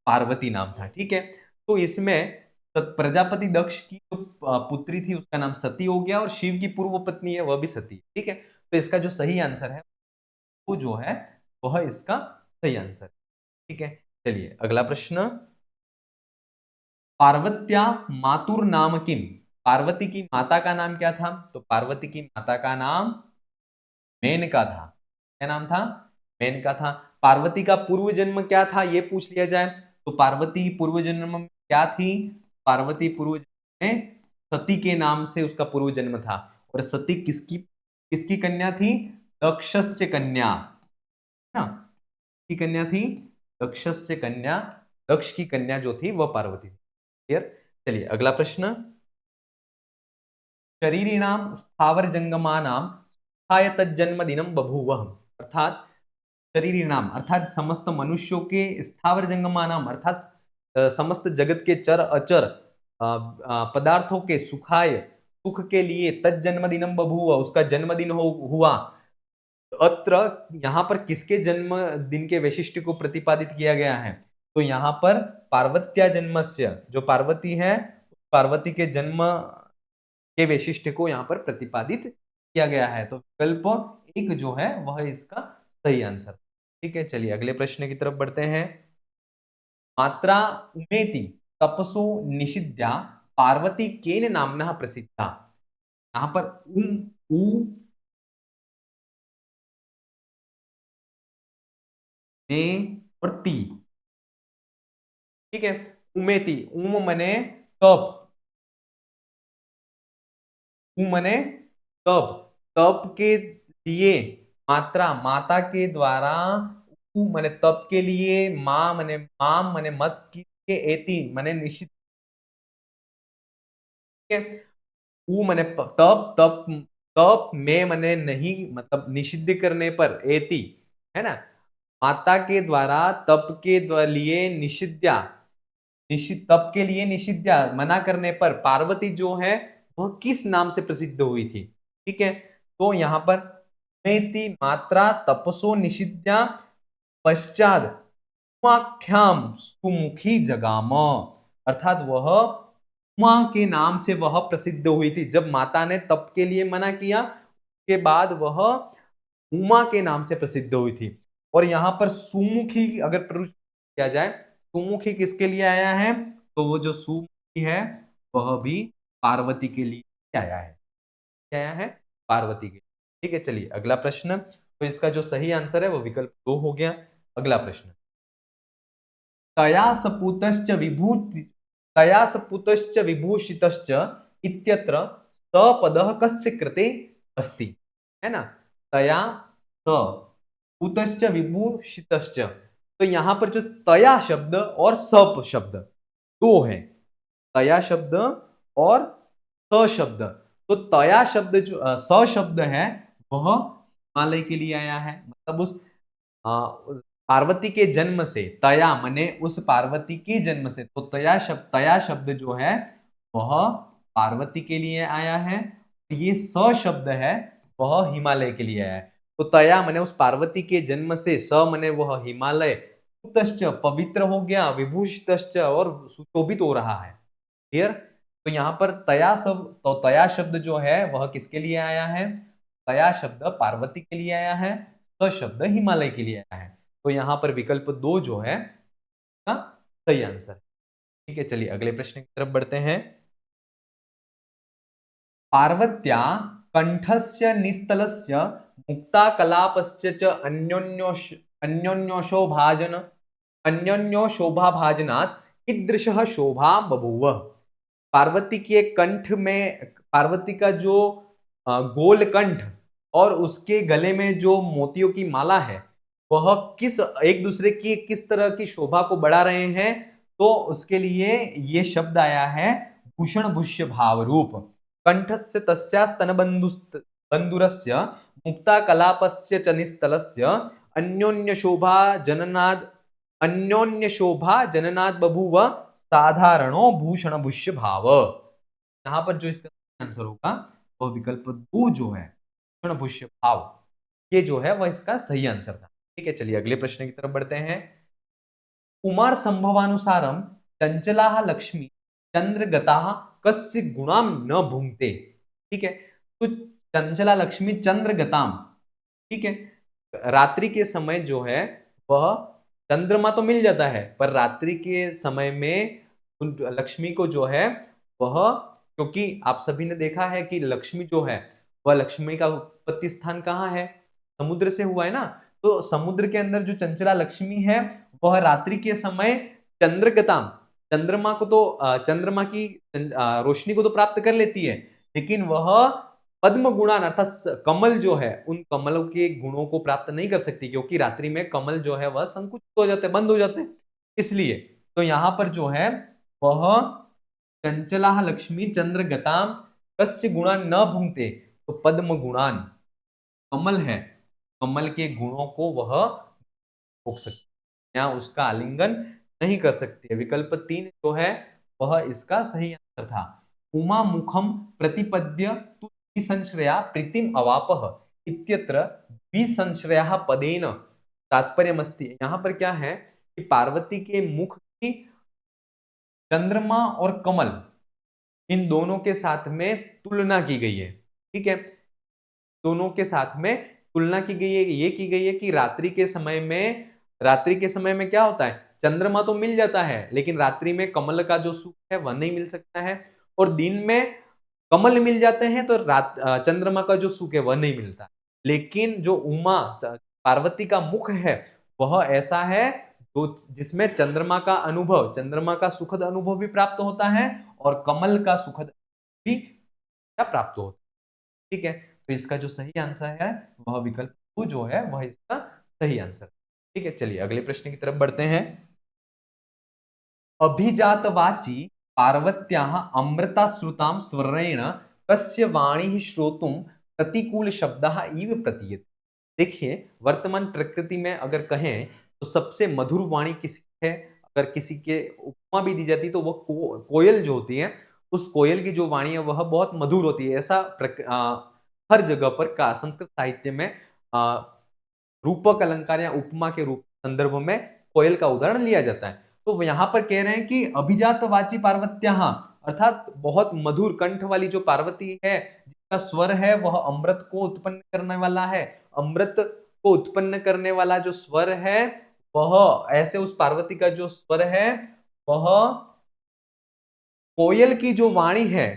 पार्वती नाम था। ठीक है, तो इसमें प्रजापति दक्ष की जो पुत्री थी उसका नाम सती हो गया, और शिव की पूर्व पत्नी है वह भी सती। ठीक है, तो इसका जो सही आंसर है वो जो है वह इसका सही आंसर। ठीक है, चलिए अगला प्रश्न। पार्वत्या मातुर नाम किम, पार्वती की माता का नाम क्या था? तो पार्वती की माता का नाम मेनका था। क्या नाम था? मेनका था। पार्वती का पूर्व जन्म क्या था ये पूछ लिया जाए, तो पार्वती पूर्व जन्म में क्या थी? पार्वती पूर्व जन्म में सती के नाम से उसका पूर्व जन्म था, और सती किसकी किसकी कन्या थी? दक्षस्य कन्या, है ना, की कन्या थी, दक्षस्य कन्या। दक्ष की कन्या जो थी वह पार्वती थी। क्लियर? चलिए अगला प्रश्न। शरीरिणाम स्थावर जंगमानाम सुखाय तज्जन्म दिनम बभूव, अर्थात शरीरिणाम अर्थात समस्त मनुष्यों के, स्थावर जंगमानाम अर्थात समस्त जगत के चर अचर पदार्थों के सुखाय, सुख के लिए, तज्जन्म दिनम बभूव उसका जन्मदिन हुआ। अत्र यहाँ पर किसके जन्म दिन के वैशिष्ट्य को प्रतिपादित किया गया है? तो यहाँ पर पार्वत्या जन्मस्य, जो पार्वती है पार्वती के जन्म के वैशिष्ट्य को यहाँ पर प्रतिपादित किया गया है। तो विकल्प एक जो है वह इसका सही आंसर। ठीक है, चलिए अगले प्रश्न की तरफ बढ़ते हैं। मात्रा उमेति तपसो निषिद्या पार्वती केन नामना प्रसिद्धा। यहाँ पर उ में और ती। ठीक है, उमेति, उम मने तप, उ मने तप, तप के लिए मात्रा, माता के द्वारा, उ मने तप के लिए, मां मने माम मने मत के एति मने निश्चित। उ मने तप, तप, तप में मने नहीं, मतलब निषिद्ध करने पर, एति है ना, माता के द्वारा तप के लिए निषिद्धा, निषिद्ध तप के लिए निषिद्धा मना करने पर पार्वती जो है वह किस नाम से प्रसिद्ध हुई थी। ठीक है, तो यहाँ पर मेति मात्रा तपसो निषिद्धा पश्चात उमाख्याम सुमुखी जगाम, अर्थात वह उमा के नाम से वह प्रसिद्ध हुई थी। जब माता ने तप के लिए मना किया, उसके बाद वह उमा के नाम से प्रसिद्ध हुई थी। और यहाँ पर सुमुखी अगर प्रयुक्त किया जाए, सुमुखी किसके लिए आया है, तो वो जो सुमुखी है वह भी पार्वती के लिए आया है। क्या आया है, पार्वती के लिए। ठीक है, चलिए अगला प्रश्न। तो इसका जो सही आंसर है वो विकल्प 2 हो गया। अगला प्रश्न, तया सपूतश्च विभूति, तया सपूतश्च विभूषितश्च इत्यत्र सपदः कस्य कृते अस्ति, है ना, तया सपूतश्च विभूषितश्च। तो यहाँ पर जो तया शब्द और सप शब्द दो है, तया शब्द और स शब्द। तो तया शब्द जो स शब्द है वह हिमालय के लिए आया है, मतलब उस पार्वती के जन्म से, तया मने उस पार्वती के जन्म से, तो तया शब्द जो है वह पार्वती के लिए आया है। ये स शब्द है वह हिमालय के लिए आया है। तो तया मने उस पार्वती के जन्म से, स मने वह हिमालय, पुतश्च पवित्र हो गया, विभूषितश्च और सुशोभित हो रहा है। क्लियर। तो यहाँ पर तया शब्द, तो तया शब्द जो है वह किसके लिए आया है, तया शब्द पार्वती के लिए आया है, स शब्द हिमालय के लिए आया है। तो यहाँ पर विकल्प 2 जो है का सही आंसर। ठीक है, चलिए अगले प्रश्न की तरफ बढ़ते हैं। पार्वत्या कंठस्य निस्तलस्य मुक्ताकलापस्य च अन्योन्योशोभाजन अन्योन्योशोभाभाजनात् कीदृशः शोभा बभूव। पार्वती के कंठ में, पार्वती का जो गोल कंठ और उसके गले में जो मोतियों की माला है वह किस एक दूसरे की किस तरह की शोभा को बढ़ा रहे हैं, तो उसके लिए ये शब्द आया है भूषण भूष्य भाव रूप। कंठस्य तस्यास्तन बंधुरस्य मुक्ता कलापस्य च निस्तलस्य अन्योन्य शोभा जननाद, अन्योन्य शोभा जननाद बभूव साधारणो भूषण भूष्य भाव। यहाँ पर जो इसका आंसर होगा वह विकल्प 2 जो है भूषण भूष्य भाव, ये जो है वह इसका सही आंसर था। ठीक है, चलिए अगले प्रश्न की तरफ बढ़ते हैं। कुमार संभवानुसारम चंचला लक्ष्मी चंद्रगता कस्य गुणाम न भुंक्ते। ठीक है, तो चंचला लक्ष्मी चंद्रगताम, ठीक है, रात्रि के समय जो है वह चंद्रमा तो मिल जाता है, पर रात्रि के समय में उन लक्ष्मी को जो है वह, क्योंकि आप सभी ने देखा है कि लक्ष्मी जो है वह, लक्ष्मी का उत्पत्ति स्थान कहाँ है, समुद्र से हुआ है ना। तो समुद्र के अंदर जो चंचला लक्ष्मी है वह रात्रि के समय चंद्रगताम, चंद्रमा को तो चंद्रमा की रोशनी को तो प्राप्त कर लेती है, लेकिन वह पद्म गुणान अर्थात कमल जो है उन कमलों के गुणों को प्राप्त नहीं कर सकती, क्योंकि रात्रि में कमल जो है वह संकुचित हो जाते हैं, बंद हो जाते हैं, इसलिए। तो यहाँ पर जो है वह चंचला लक्ष्मी चंद्र गताम कस्य गुणान न भुंगते, तो पद्म गुणान कमल है, कमल के गुणों को वह भोग सकती है, उसका आलिंगन नहीं कर सकती है। विकल्प 3 जो है वह इसका सही आंसर था। उमा मुखम प्रतिपद्य तु संश्रया प्रीतिम अवापह इत्यत्र विसंश्रया पदेन तात्पर्यमस्ति। यहाँ पर क्या है कि पार्वती के मुख की चंद्रमा और कमल इन दोनों के साथ में तुलना की गई है। ठीक है, दोनों के साथ में तुलना की गई है। ये की गई है कि रात्रि के समय में क्या होता है, चंद्रमा तो मिल जाता है, लेकिन रात्रि में कमल का जो सुख है वह नहीं मिल सकता है, और दिन में कमल मिल जाते हैं तो चंद्रमा का जो सुख है वह नहीं मिलता। लेकिन जो पार्वती का मुख है वह ऐसा है जो जिसमें चंद्रमा का सुखद अनुभव भी प्राप्त होता है और कमल का सुखद भी क्या प्राप्त होता है। ठीक है, तो इसका जो सही आंसर है वह विकल्प वो जो है वह इसका सही आंसर है। ठीक है, चलिए अगले प्रश्न की तरफ बढ़ते हैं। अभिजातवाची पार्वत्याः अमृता श्रुतां स्वरेण कस्य वाणी श्रोतुं प्रतिकूल शब्दः इव प्रतीयते। देखिए, वर्तमान प्रकृति में अगर कहें तो सबसे मधुर वाणी किसी है, अगर किसी के उपमा भी दी जाती तो वो कोयल जो होती है, उस कोयल की जो वाणी है वह बहुत मधुर होती है। ऐसा हर जगह पर का संस्कृत साहित्य में आ, रूपक अलंकार या उपमा के रूप संदर्भ में कोयल का उदाहरण लिया जाता है। तो यहाँ पर कह रहे हैं कि अभिजातवाची पार्वत्या, अर्थात बहुत मधुर कंठ वाली जो पार्वती है, जिसका स्वर है वह अमृत को उत्पन्न करने वाला है, अमृत को उत्पन्न करने वाला जो स्वर है वह ऐसे उस पार्वती का जो स्वर है वह कोयल की जो वाणी है,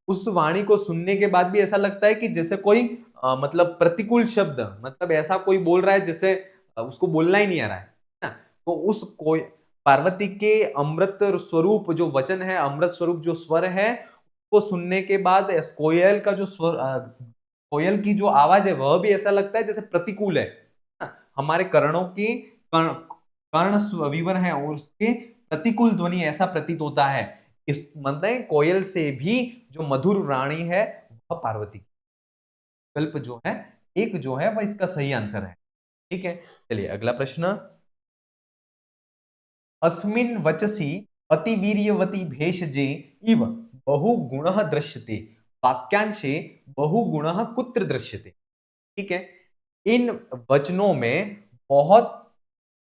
उस वाणी को सुनने के बाद भी ऐसा लगता है कि जैसे कोई मतलब प्रतिकूल शब्द, मतलब ऐसा कोई बोल रहा है जैसे उसको बोलना ही नहीं आ रहा है ना। तो उस कोई पार्वती के अमृत स्वरूप जो वचन है, अमृत स्वरूप जो स्वर है, उसको सुनने के बाद कोयल का जो स्वर कोयल की जो आवाज है वह भी ऐसा लगता है जैसे प्रतिकूल है ना? हमारे कर्णों की कर्ण कर्ण विवर है और उसके प्रतिकूल ध्वनि ऐसा प्रतीत होता है। इस मतलब कोयल से भी जो मधुर रानी है वह पार्वती। विकल्प जो है एक जो है वह इसका सही आंसर है। ठीक है, चलिए अगला प्रश्न। अस्मिन् वचसि अतिवीर्यवती भेषजे इव बहुगुणः दृश्यते, वाक्यांशे बहुगुणः कुत्र दृश्यते। ठीक है, इन वचनों में बहुत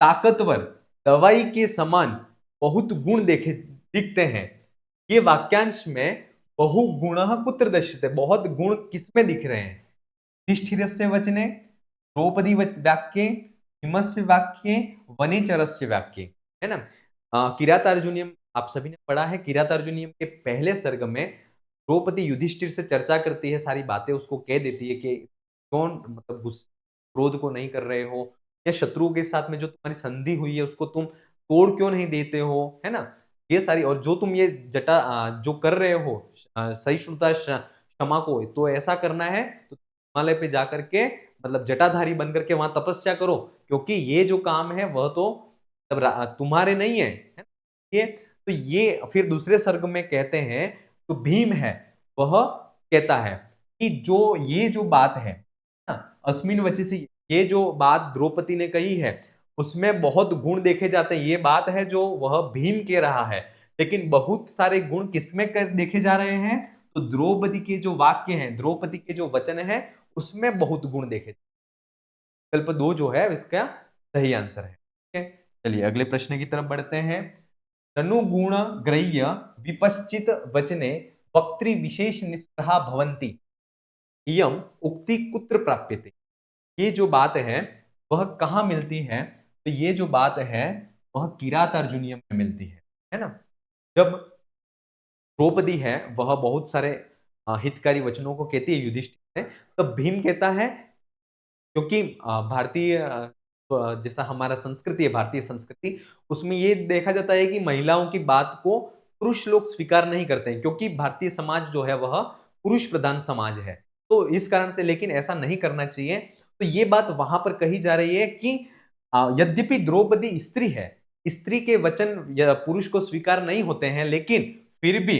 ताकतवर दवाई के समान बहुत गुण देखे दिखते हैं। ये वाक्यांश में बहुगुण कुत्र दृश्यते, बहुत गुण किसमें दिख रहे हैं? युधिष्ठिरस्य वचने, द्रौपदी वाक्ये, हिमस्य वाक्ये, वनेचरस्य वाक्ये, है ना। किरातार्जुनीयम आप सभी ने पढ़ा है। किरातार्जुनीयम के पहले सर्ग में द्रौपदी युधिष्ठिर से चर्चा करती है, सारी बातें उसको कह देती है कि कौन मतलब क्रोध को नहीं कर रहे हो, या शत्रु के साथ में जो तुम्हारी संधि हुई है उसको तुम तोड़ क्यों नहीं देते हो, है ना। ये सारी, और जो तुम ये जो कर रहे हो सहिष्णुता क्षमा को, तो ऐसा करना है तो हिमालय पे जाकर के मतलब जटाधारी बनकर के वहां तपस्या करो, क्योंकि ये जो काम है वह तो तुम्हारे नहीं है, है ना? ये तो ये फिर दूसरे सर्ग में कहते हैं, तो भीम है वह कहता है कि जो ये जो बात है ना, अस्मिन वचसी, ये जो बात द्रौपदी ने कही है उसमें बहुत गुण देखे जाते हैं, ये बात है जो वह भीम कह रहा है। लेकिन बहुत सारे गुण किसमें देखे जा रहे हैं? तो द्रौपदी के जो वाक्य हैं, द्रौपदी के जो वचन है उसमें बहुत गुण देखे। विकल्प दो जो है इसका सही आंसर है। ठीक है, चलिए अगले प्रश्न की तरफ बढ़ते हैं। तनुगुण ग्रह्य विपश्चित वचने वक्तृ विशेष निष्प्रहा भवन्ति, इयम उक्ति कुत्र प्राप्यते। ये जो बात है वह कहाँ मिलती है? तो ये जो बात है वह किरात अर्जुनियम में मिलती है ना। जब द्रौपदी है वह बहुत सारे हितकारी वचनों को कहती है युधिष्ठिर से, तब भीम कहता है, क्योंकि भारतीय जैसा हमारा संस्कृति है, भारतीय संस्कृति, उसमें ये देखा जाता है कि महिलाओं की बात को पुरुष लोग स्वीकार नहीं करते हैं, क्योंकि भारतीय समाज जो है वह पुरुष प्रधान समाज है। तो इस कारण से, लेकिन ऐसा नहीं करना चाहिए। तो ये बात वहां पर कही जा रही है कि यद्यपि द्रौपदी स्त्री है, स्त्री के वचन पुरुष को स्वीकार नहीं होते हैं, लेकिन फिर भी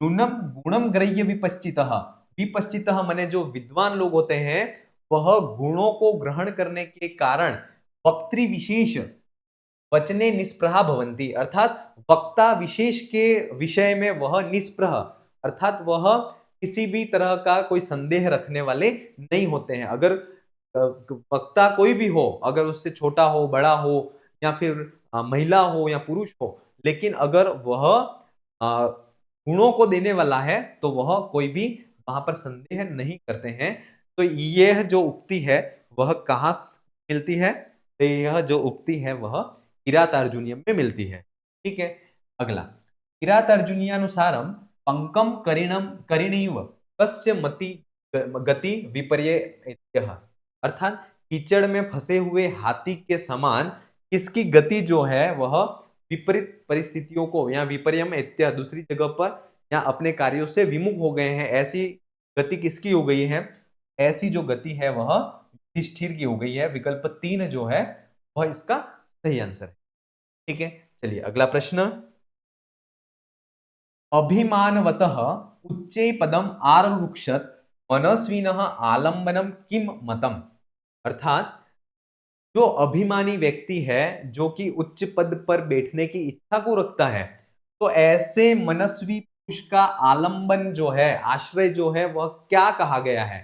नूनम गुणम ग्रह्य विपश्चितः, विपश्चितः माने जो विद्वान लोग होते हैं वह गुणों को ग्रहण करने के कारण वक्तृ विशेष वचने निष्प्रहा भवंती, अर्थात वक्ता विशेष के विषय में वह निष्प्रह, अर्थात वह किसी भी तरह का कोई संदेह रखने वाले नहीं होते हैं। अगर वक्ता कोई भी हो, अगर उससे छोटा हो, बड़ा हो, या फिर महिला हो या पुरुष हो, लेकिन अगर वह गुणों को देने वाला है तो वह कोई भी वहां पर संदेह नहीं करते हैं। तो यह जो उक्ति है वह कहाँ मिलती है? तो यह जो उक्ति है वह किरातार्जुनीयम में मिलती है। ठीक है, अगला किरातार्जुनीयानुसारम पंकम करिणम करिणीव कस्य मति गति विपर्य इत्यः। अर्थात कीचड़ में फंसे हुए हाथी के समान किसकी गति जो है वह विपरीत परिस्थितियों को, या विपर्यम इत्या दूसरी जगह पर या अपने कार्यों से विमुख हो गए हैं, ऐसी गति किसकी हो गई है? ऐसी जो गति है वह युधिष्ठिर की हो गई है। विकल्प 3 जो है वह इसका सही आंसर है। ठीक है, चलिए अगला प्रश्न। अभिमानवतः उच्चे पदम आरुक्षत मनस्विनः आलंबनम किम मतम। अर्थात जो अभिमानी व्यक्ति है, जो कि उच्च पद पर बैठने की इच्छा को रखता है, तो ऐसे मनस्वी पुरुष का आलंबन जो है, आश्रय जो है, वह क्या कहा गया है?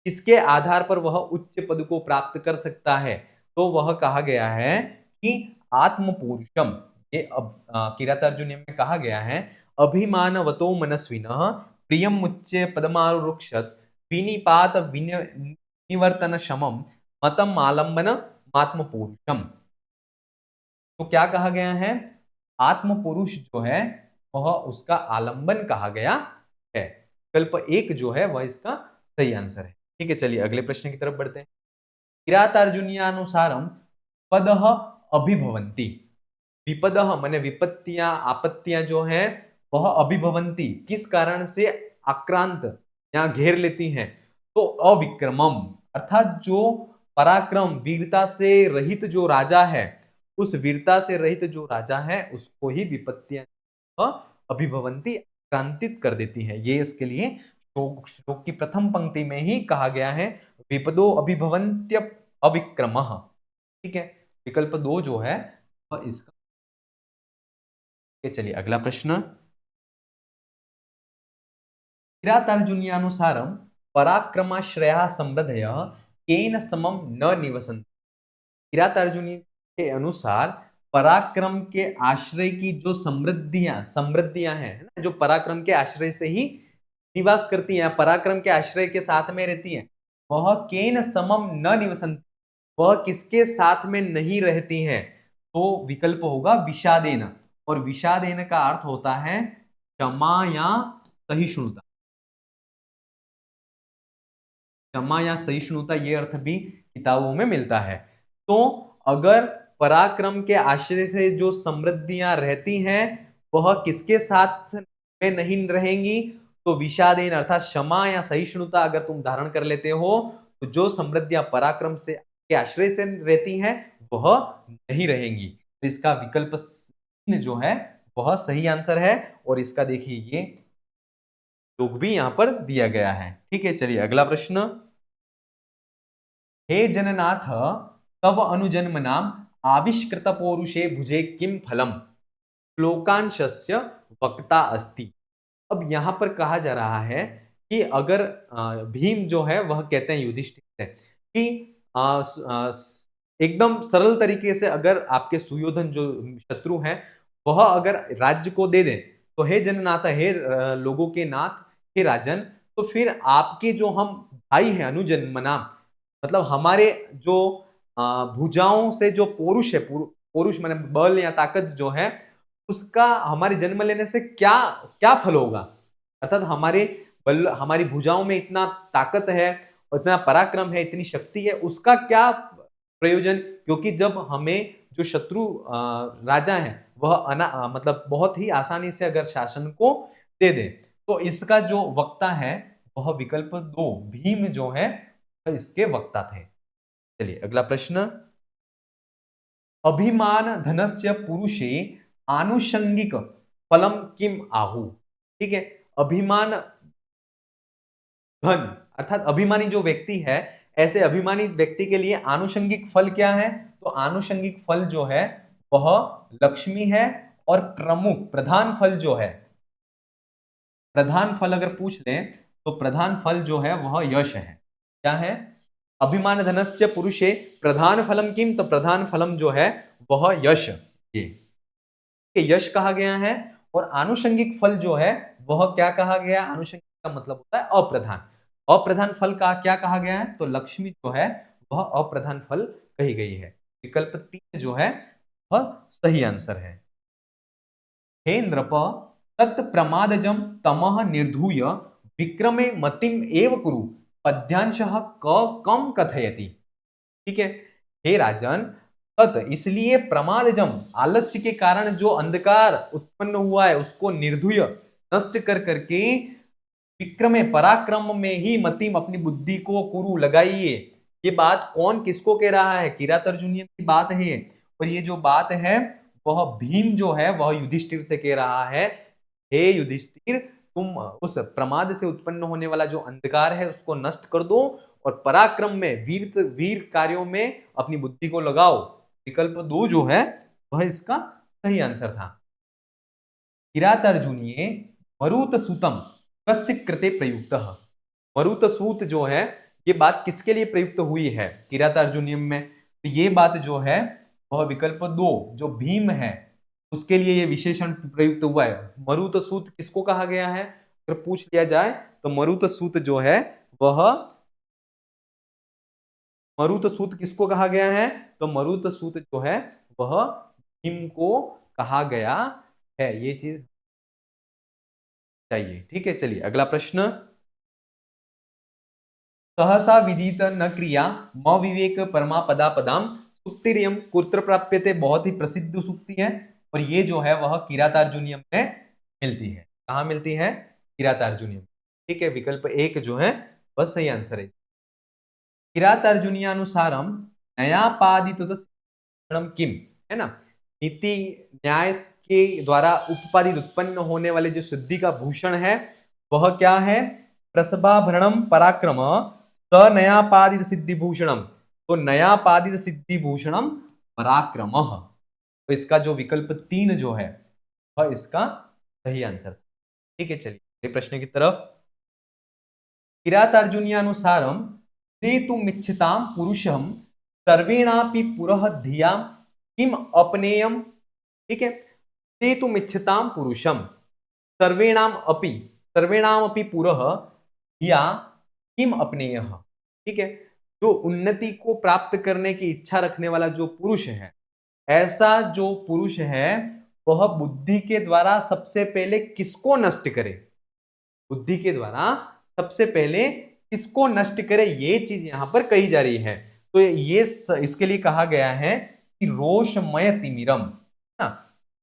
किसके आधार पर वह उच्च पद को प्राप्त कर सकता है? तो वह कहा गया है कि आत्मपुरुषम। ये किरातार्जुनीयम में कहा गया है, अभिमानवतो मनस्विनः प्रियम उच्च पदमारुक्षत विनिपात विनिवर्तन शमम मतम आलंबन आत्मपुरुषम। तो क्या कहा गया है? आत्मपुरुष जो है वह उसका आलंबन कहा गया है। विकल्प 1 जो है वह इसका सही आंसर है। ठीक है, चलिए अगले प्रश्न की तरफ बढ़ते हैं। किरातार्जुनीयानुसारम पदः अभिभवन्ति। विपदः माने विपत्तियां, आपत्तियां जो हैं वह अभिभवन्ति किस कारण से आक्रांत या घेर लेती हैं? तो अविक्रमम, अर्थात जो पराक्रम, वीरता से रहित जो राजा है, उस वीरता से रहित जो राजा है उसको ही विपत्तियां अभिभवंती, क्रांतित कर देती हैं। ये इसके लिए श्लोक की प्रथम पंक्ति में ही कहा गया है, विपदो अभिभवन्त्य अविक्रमः। ठीक है, विकल्प 2 जो है वह इसका। चलिए अगला प्रश्न। किरातार्जुनीयानुसारम पराक्रमाश्रया समृद्धयः केन समम न निवसन्ति। किरातार्जुनी के अनुसार पराक्रम के आश्रय की जो समृद्धियां हैं ना, जो पराक्रम के आश्रय से ही निवास करती हैं, पराक्रम के आश्रय के साथ में रहती हैं, वह केन समम न निवसन्ति, वह किसके साथ में नहीं रहती हैं? तो विकल्प होगा विषादेन, और विषादेन का अर्थ होता है क्षमा या सहिष्णुता। क्षमा या सहिष्णुता, ये अर्थ भी किताबों में मिलता है। तो अगर पराक्रम के आश्रय से जो समृद्धियां रहती हैं वह किसके साथ में नहीं रहेंगी? तो विषादेन, अर्थात क्षमा या सहिष्णुता अगर तुम धारण कर लेते हो तो जो समृद्धियां पराक्रम से के आश्रय से रहती हैं वह नहीं रहेंगी। तो इसका विकल्प 3 जो है वह सही आंसर है, और इसका देखिए ये योग भी यहां पर दिया गया है। ठीक है, चलिए अगला प्रश्न। हे जननाथ तव अनुजन्म नाम आविष्कृत पौरुषे भुजे किम फलम श्लोकांशस्य वक्ता अस्ति। अब यहां पर कहा जा रहा है कि अगर भीम जो है वह कहते हैं युधिष्ठिर से कि एकदम सरल तरीके से अगर आपके सुयोधन जो शत्रु हैं वह अगर राज्य को दे दें, तो हे जननाथ, हे लोगों के नाथ, हे राजन, तो फिर आपके जो हम भाई हैं अनुजन्म नाम, मतलब हमारे जो भुजाओं से जो पौरुष है, पौरुष माने बल या ताकत जो है, उसका हमारे जन्म लेने से क्या क्या फल होगा? अर्थात हमारे बल, हमारी भुजाओं में इतना ताकत है, इतना पराक्रम है, इतनी शक्ति है, उसका क्या प्रयोजन? क्योंकि जब हमें जो शत्रु राजा है वह मतलब बहुत ही आसानी से अगर शासन को दे दे, तो इसका जो वक्ता है वह विकल्प 2 भीम जो है इसके वक्ता थे। चलिए अगला प्रश्न। अभिमान धनस्य पुरुषे आनुषंगिक फलम किम आहु। ठीक है, अभिमान धन, अर्थात अभिमानी जो व्यक्ति है, ऐसे अभिमानी व्यक्ति के लिए आनुषंगिक फल क्या है? तो आनुषंगिक फल जो है वह लक्ष्मी है, और प्रमुख प्रधान फल जो है, प्रधान फल अगर पूछ लें तो प्रधान फल जो है वह यश है। क्या है? अभिमान धनस्य पुरुषे प्रधान फलम किम, तो प्रधान फलम जो है वह यश, ये यश कहा गया है। और आनुषंगिक फल जो है वह क्या कहा गया? आनुषंगिक का मतलब होता है अप्रधान। अप्रधान फल का क्या कहा गया है? तो लक्ष्मी जो है वह अप्रधान फल कही गई है। विकल्प 3 जो है वह सही आंसर है। हे नृप तत् प्रमादजम तमः निर्धूय विक्रमे मतिम एव कुरु पद्यांशः क कम कथयति। ठीक है, हे राजन, तत् इसलिए प्रमादजम आलस्य के कारण जो अंधकार उत्पन्न हुआ है उसको निर्धुय नष्ट कर करके विक्रमे पराक्रम में ही मतिम अपनी बुद्धि को कुरु लगाइए। ये बात कौन किसको कह रहा है? किरात अर्जुनीय की बात है। और ये जो बात है वह भीम जो है वह युधिष्ठिर से कह रहा है, हे युधिष्ठिर, तुम उस प्रमाद से उत्पन्न होने वाला जो अंधकार है उसको नष्ट कर दो और पराक्रम में वीर कार्यों में अपनी बुद्धि को लगाओ। विकल्प 2 जो है वह इसका सही आंसर था। किरात अर्जुनीय मरुत सूतम कस्य कृते प्रयुक्त। मरुत सूत जो है ये बात किसके लिए प्रयुक्त हुई है किरात अर्जुनियम में? तो ये बात जो है वह विकल्प 2 जो भीम है उसके लिए ये विशेषण प्रयुक्त हुआ है। मरुत सूत किसको कहा गया है अगर पूछ लिया जाए तो मरुत सूत जो है वह मरुत सूत किसको कहा गया है? तो मरुत सूत जो है वह भीम को कहा गया है। ये चीज चाहिए। ठीक है, चलिए अगला प्रश्न। सहसा विदित न क्रिया म विवेक परमा पदा पदाम सुक्तिरियम कुत्र प्राप्यते, बहुत ही प्रसिद्ध सुक्ति है और ये जो है वह किरातार्जुनीयम में मिलती है। कहाँ मिलती है? किरातार्जुनीयम। ठीक है, विकल्प 1 जो है वह सही आंसर है। किरातार्जुनीयानुसारम न्यायापादित किम, है ना, नीति न्याय के द्वारा उत्पादित उत्पन्न होने वाले जो सिद्धि का भूषण है वह क्या है? प्रसभाभरणम पराक्रम स नयापादित सिद्धि भूषणम। तो नयापादित सिद्धि भूषणम पराक्रम, तो इसका जो विकल्प 3 जो है वह इसका सही आंसर। ठीक है, चलिए अगले प्रश्न की तरफ। किरातार्जुनीयानुसारम नेतुमिच्छताम पुरुषम सर्वेणापि पुरः धिया किम अपनेयम। ठीक है, नेतुमिच्छताम पुरुषम सर्वेणाम अपि पुरः धिया किम अपनेयः। ठीक है, जो उन्नति को प्राप्त करने की इच्छा रखने वाला जो पुरुष है, ऐसा जो पुरुष है वह बुद्धि के द्वारा सबसे पहले किसको नष्ट करे? बुद्धि के द्वारा सबसे पहले किसको नष्ट करे, ये चीज यहां पर कही जा रही है। तो ये इसके लिए कहा गया है कि रोषमय तिमिरम, ना,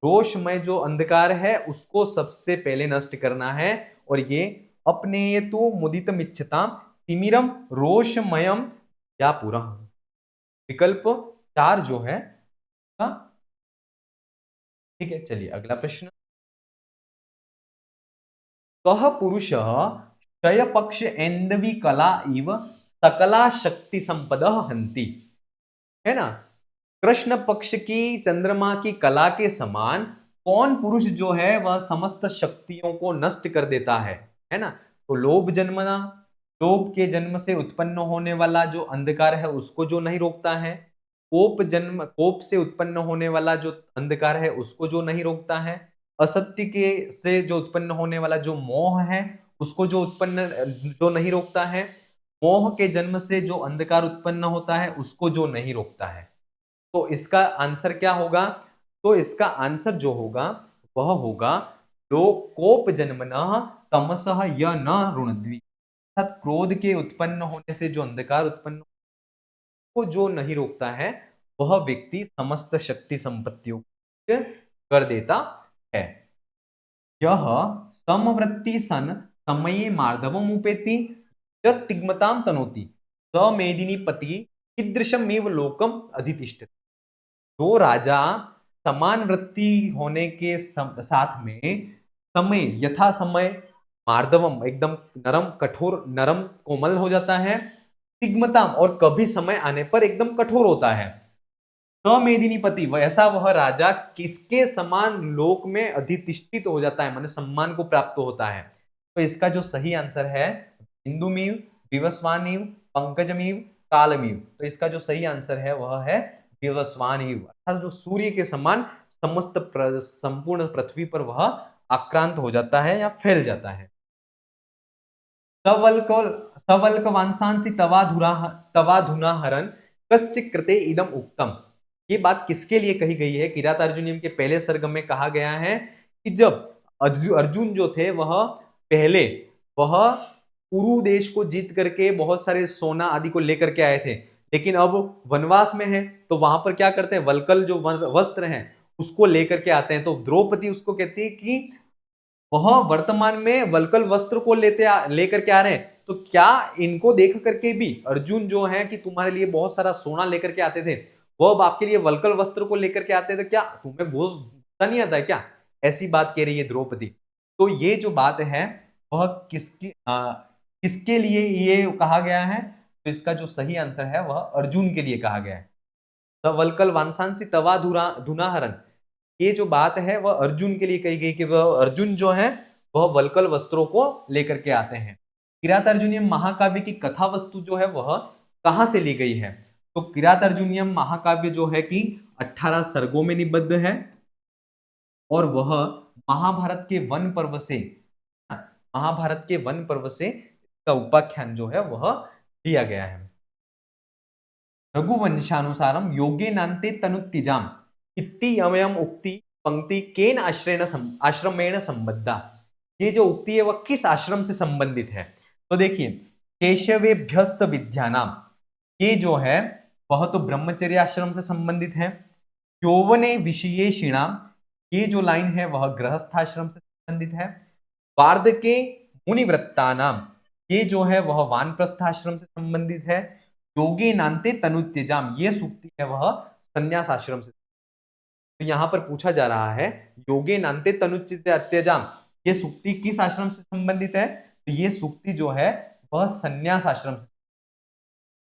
रोषमय जो अंधकार है उसको सबसे पहले नष्ट करना है। और ये अपने तो मुदित मिच्छताम तिमिरम रोषमयम या पूरा, विकल्प 4 जो है। ठीक है, चलिए अगला प्रश्न। कह पुरुष क्षय पक्ष ऐंदवी कला इव सकला शक्ति संपद हंति, है ना, कृष्ण पक्ष की चंद्रमा की कला के समान कौन पुरुष जो है वह समस्त शक्तियों को नष्ट कर देता है ना? तो लोभ जन्मना, लोभ के जन्म से उत्पन्न होने वाला जो अंधकार है उसको जो नहीं रोकता है, कोप से उत्पन्न होने वाला जो अंधकार है उसको जो नहीं रोकता है, असत्य के से जो उत्पन्न होने वाला जो मोह है उसको जो नहीं रोकता है, मोह के जन्म से जो अंधकार उत्पन्न होता है उसको जो नहीं रोकता है। तो इसका आंसर क्या होगा? तो इसका आंसर जो होगा वह होगा कोप जन्मनः तमसः य न रुणद्वि, अर्थात क्रोध के उत्पन्न होने से जो अंधकार उत्पन्न को जो नहीं रोकता है वह व्यक्ति समस्त शक्ति संपत्तियों को कर देता है। यह समवृत्ति सन समये मार्दवम उपेति तिग्मताम तनोति स मेदिनी पति कीदृशमेव लोकम अधितिष्ठति। जो राजा समान वृत्ति होने के साथ में समय यथा समय मार्दवम एकदम नरम कठोर नरम कोमल हो जाता है, तिग्मताम और कभी समय आने पर एकदम कठोर होता है, समेदिनी पति वैसा वह राजा किसके समान लोक में अधितिष्ठित हो जाता है, माने सम्मान को प्राप्त होता है। तो इसका जो सही आंसर है इंदुमीव विवस्वानीव पंकजमीव कालमीव, तो इसका जो सही आंसर है वह है विवस्वानीव, अर्थात जो सूर्य के समान समस्त संपूर्ण पृथ्वी पर वह आक्रांत हो जाता है या फैल जाता है। सवल्क सवल्क वांसांसि तवाधुना हरन कस्य कृते इदम उक्तम। ये बात किसके लिए कही गई है? किरातार्जुनीयम के पहले सर्ग में कहा गया है कि जब अर्जुन जो थे पहले वह कुरु देश को जीत करके बहुत सारे सोना आदि को लेकर के आए थे, लेकिन अब वनवास में है तो वहां पर क्या करते हैं, वल्कल जो वस्त्र हैं उसको लेकर के आते हैं। तो द्रौपदी उसको कहती है कि वह वर्तमान में वल्कल वस्त्र को लेकर के आ रहे हैं, तो क्या इनको देख करके भी अर्जुन जो है कि तुम्हारे लिए बहुत सारा सोना लेकर के आते थे, वो अब आपके लिए वल्कल वस्त्र को लेकर के आते थे, क्या तुम्हें गुस्सा नहीं आता है क्या? ऐसी बात कह रही है द्रौपदी। तो ये जो बात है वह किसके लिए ये कहा गया है? तो इसका जो सही आंसर है वह अर्जुन के लिए कहा गया है। वल्कल वांसांसी तवा धुनाहरन, ये जो बात है वह अर्जुन के लिए कही गई कि वह अर्जुन जो है वह वल्कल वस्त्रों को लेकर के आते हैं। किरातार्जुनीयम महाकाव्य की कथा वस्तु जो है वह कहां से ली गई है? तो किरातार्जुनीयम महाकाव्य जो है कि 18 सर्गों में निबद्ध है और वह महाभारत के वन पर्व से इसका उपाख्यान जो है वह लिया गया है। रघुवंशानुसारम योगे नान्ते तनुत्तिजाम इति अवयम उक्ति पंक्ति केन आश्रमेण संबद्धा। ये जो उक्ति है वह किस आश्रम से संबंधित है? तो देखिए, केशवेभ्यस्त विद्यानाम, ये जो है वह तो ब्रह्मचर्य आश्रम से संबंधित है। यौवने विषयेषिणाम, ये जो लाइन है वह गृहस्थ आश्रम से संबंधित है। वार्धके मुनिवृत्ता नाम, ये जो है वह वानप्रस्थ आश्रम से संबंधित है। योगे नान्ते तनुत्यजाम, ये सूक्ति है वह संन्यास आश्रम से। तो यहां पर पूछा जा रहा है योगे नान्ते तनुचित अत्यजाम, ये सूक्ति किस आश्रम से संबंधित है? तो ये सूक्ति जो है वह संन्यास आश्रम से,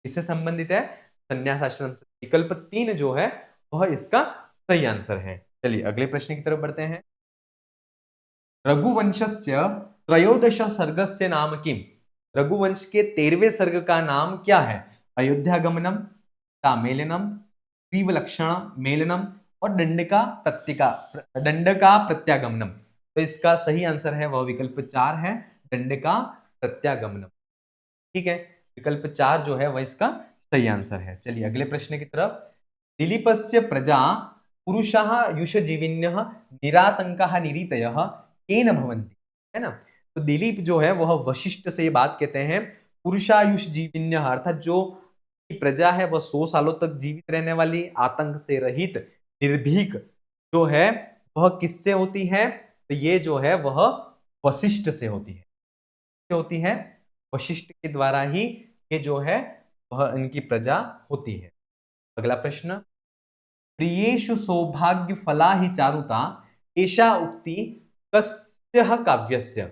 इससे संबंधित है, संन्यास आश्रम से। विकल्प 3 जो है वह इसका सही आंसर है। चलिए अगले प्रश्न की तरफ बढ़ते हैं। रघुवंशस्य त्रयोदश सर्गस्य नाम किम। रघुवंश के 13वें सर्ग का नाम क्या है? अयोध्यागमनम, मेलनम, विलक्षण मेलनम और दंडका प्रत्यागमनम। तो इसका सही आंसर है वह विकल्प 4 है, दंडका प्रत्यागमनम। ठीक है, विकल्प 4 जो है वह इसका सही आंसर है। चलिए अगले प्रश्न की तरफ। दिलीपस्य प्रजा पुरुषः युषजीविन्यः निरातंकः निरीतयः केन भवन्ति, है ना? तो दिलीप जो है वह वशिष्ठ से ये बात कहते हैं, पुरुषायुष जीविन्यः, अर्थात जो प्रजा है वह 100 सालों तक जीवित रहने वाली, आतंक से रहित, निर्भीक जो है वह किससे होती है? तो ये जो है वह वशिष्ठ से होती है। होती है वशिष्ठ के द्वारा ही ये जो है वह इनकी प्रजा होती है। अगला प्रश्न। प्रियेषु सौभाग्य फला ही चारुता, ऐसा उक्ति कस्य काव्यस्य।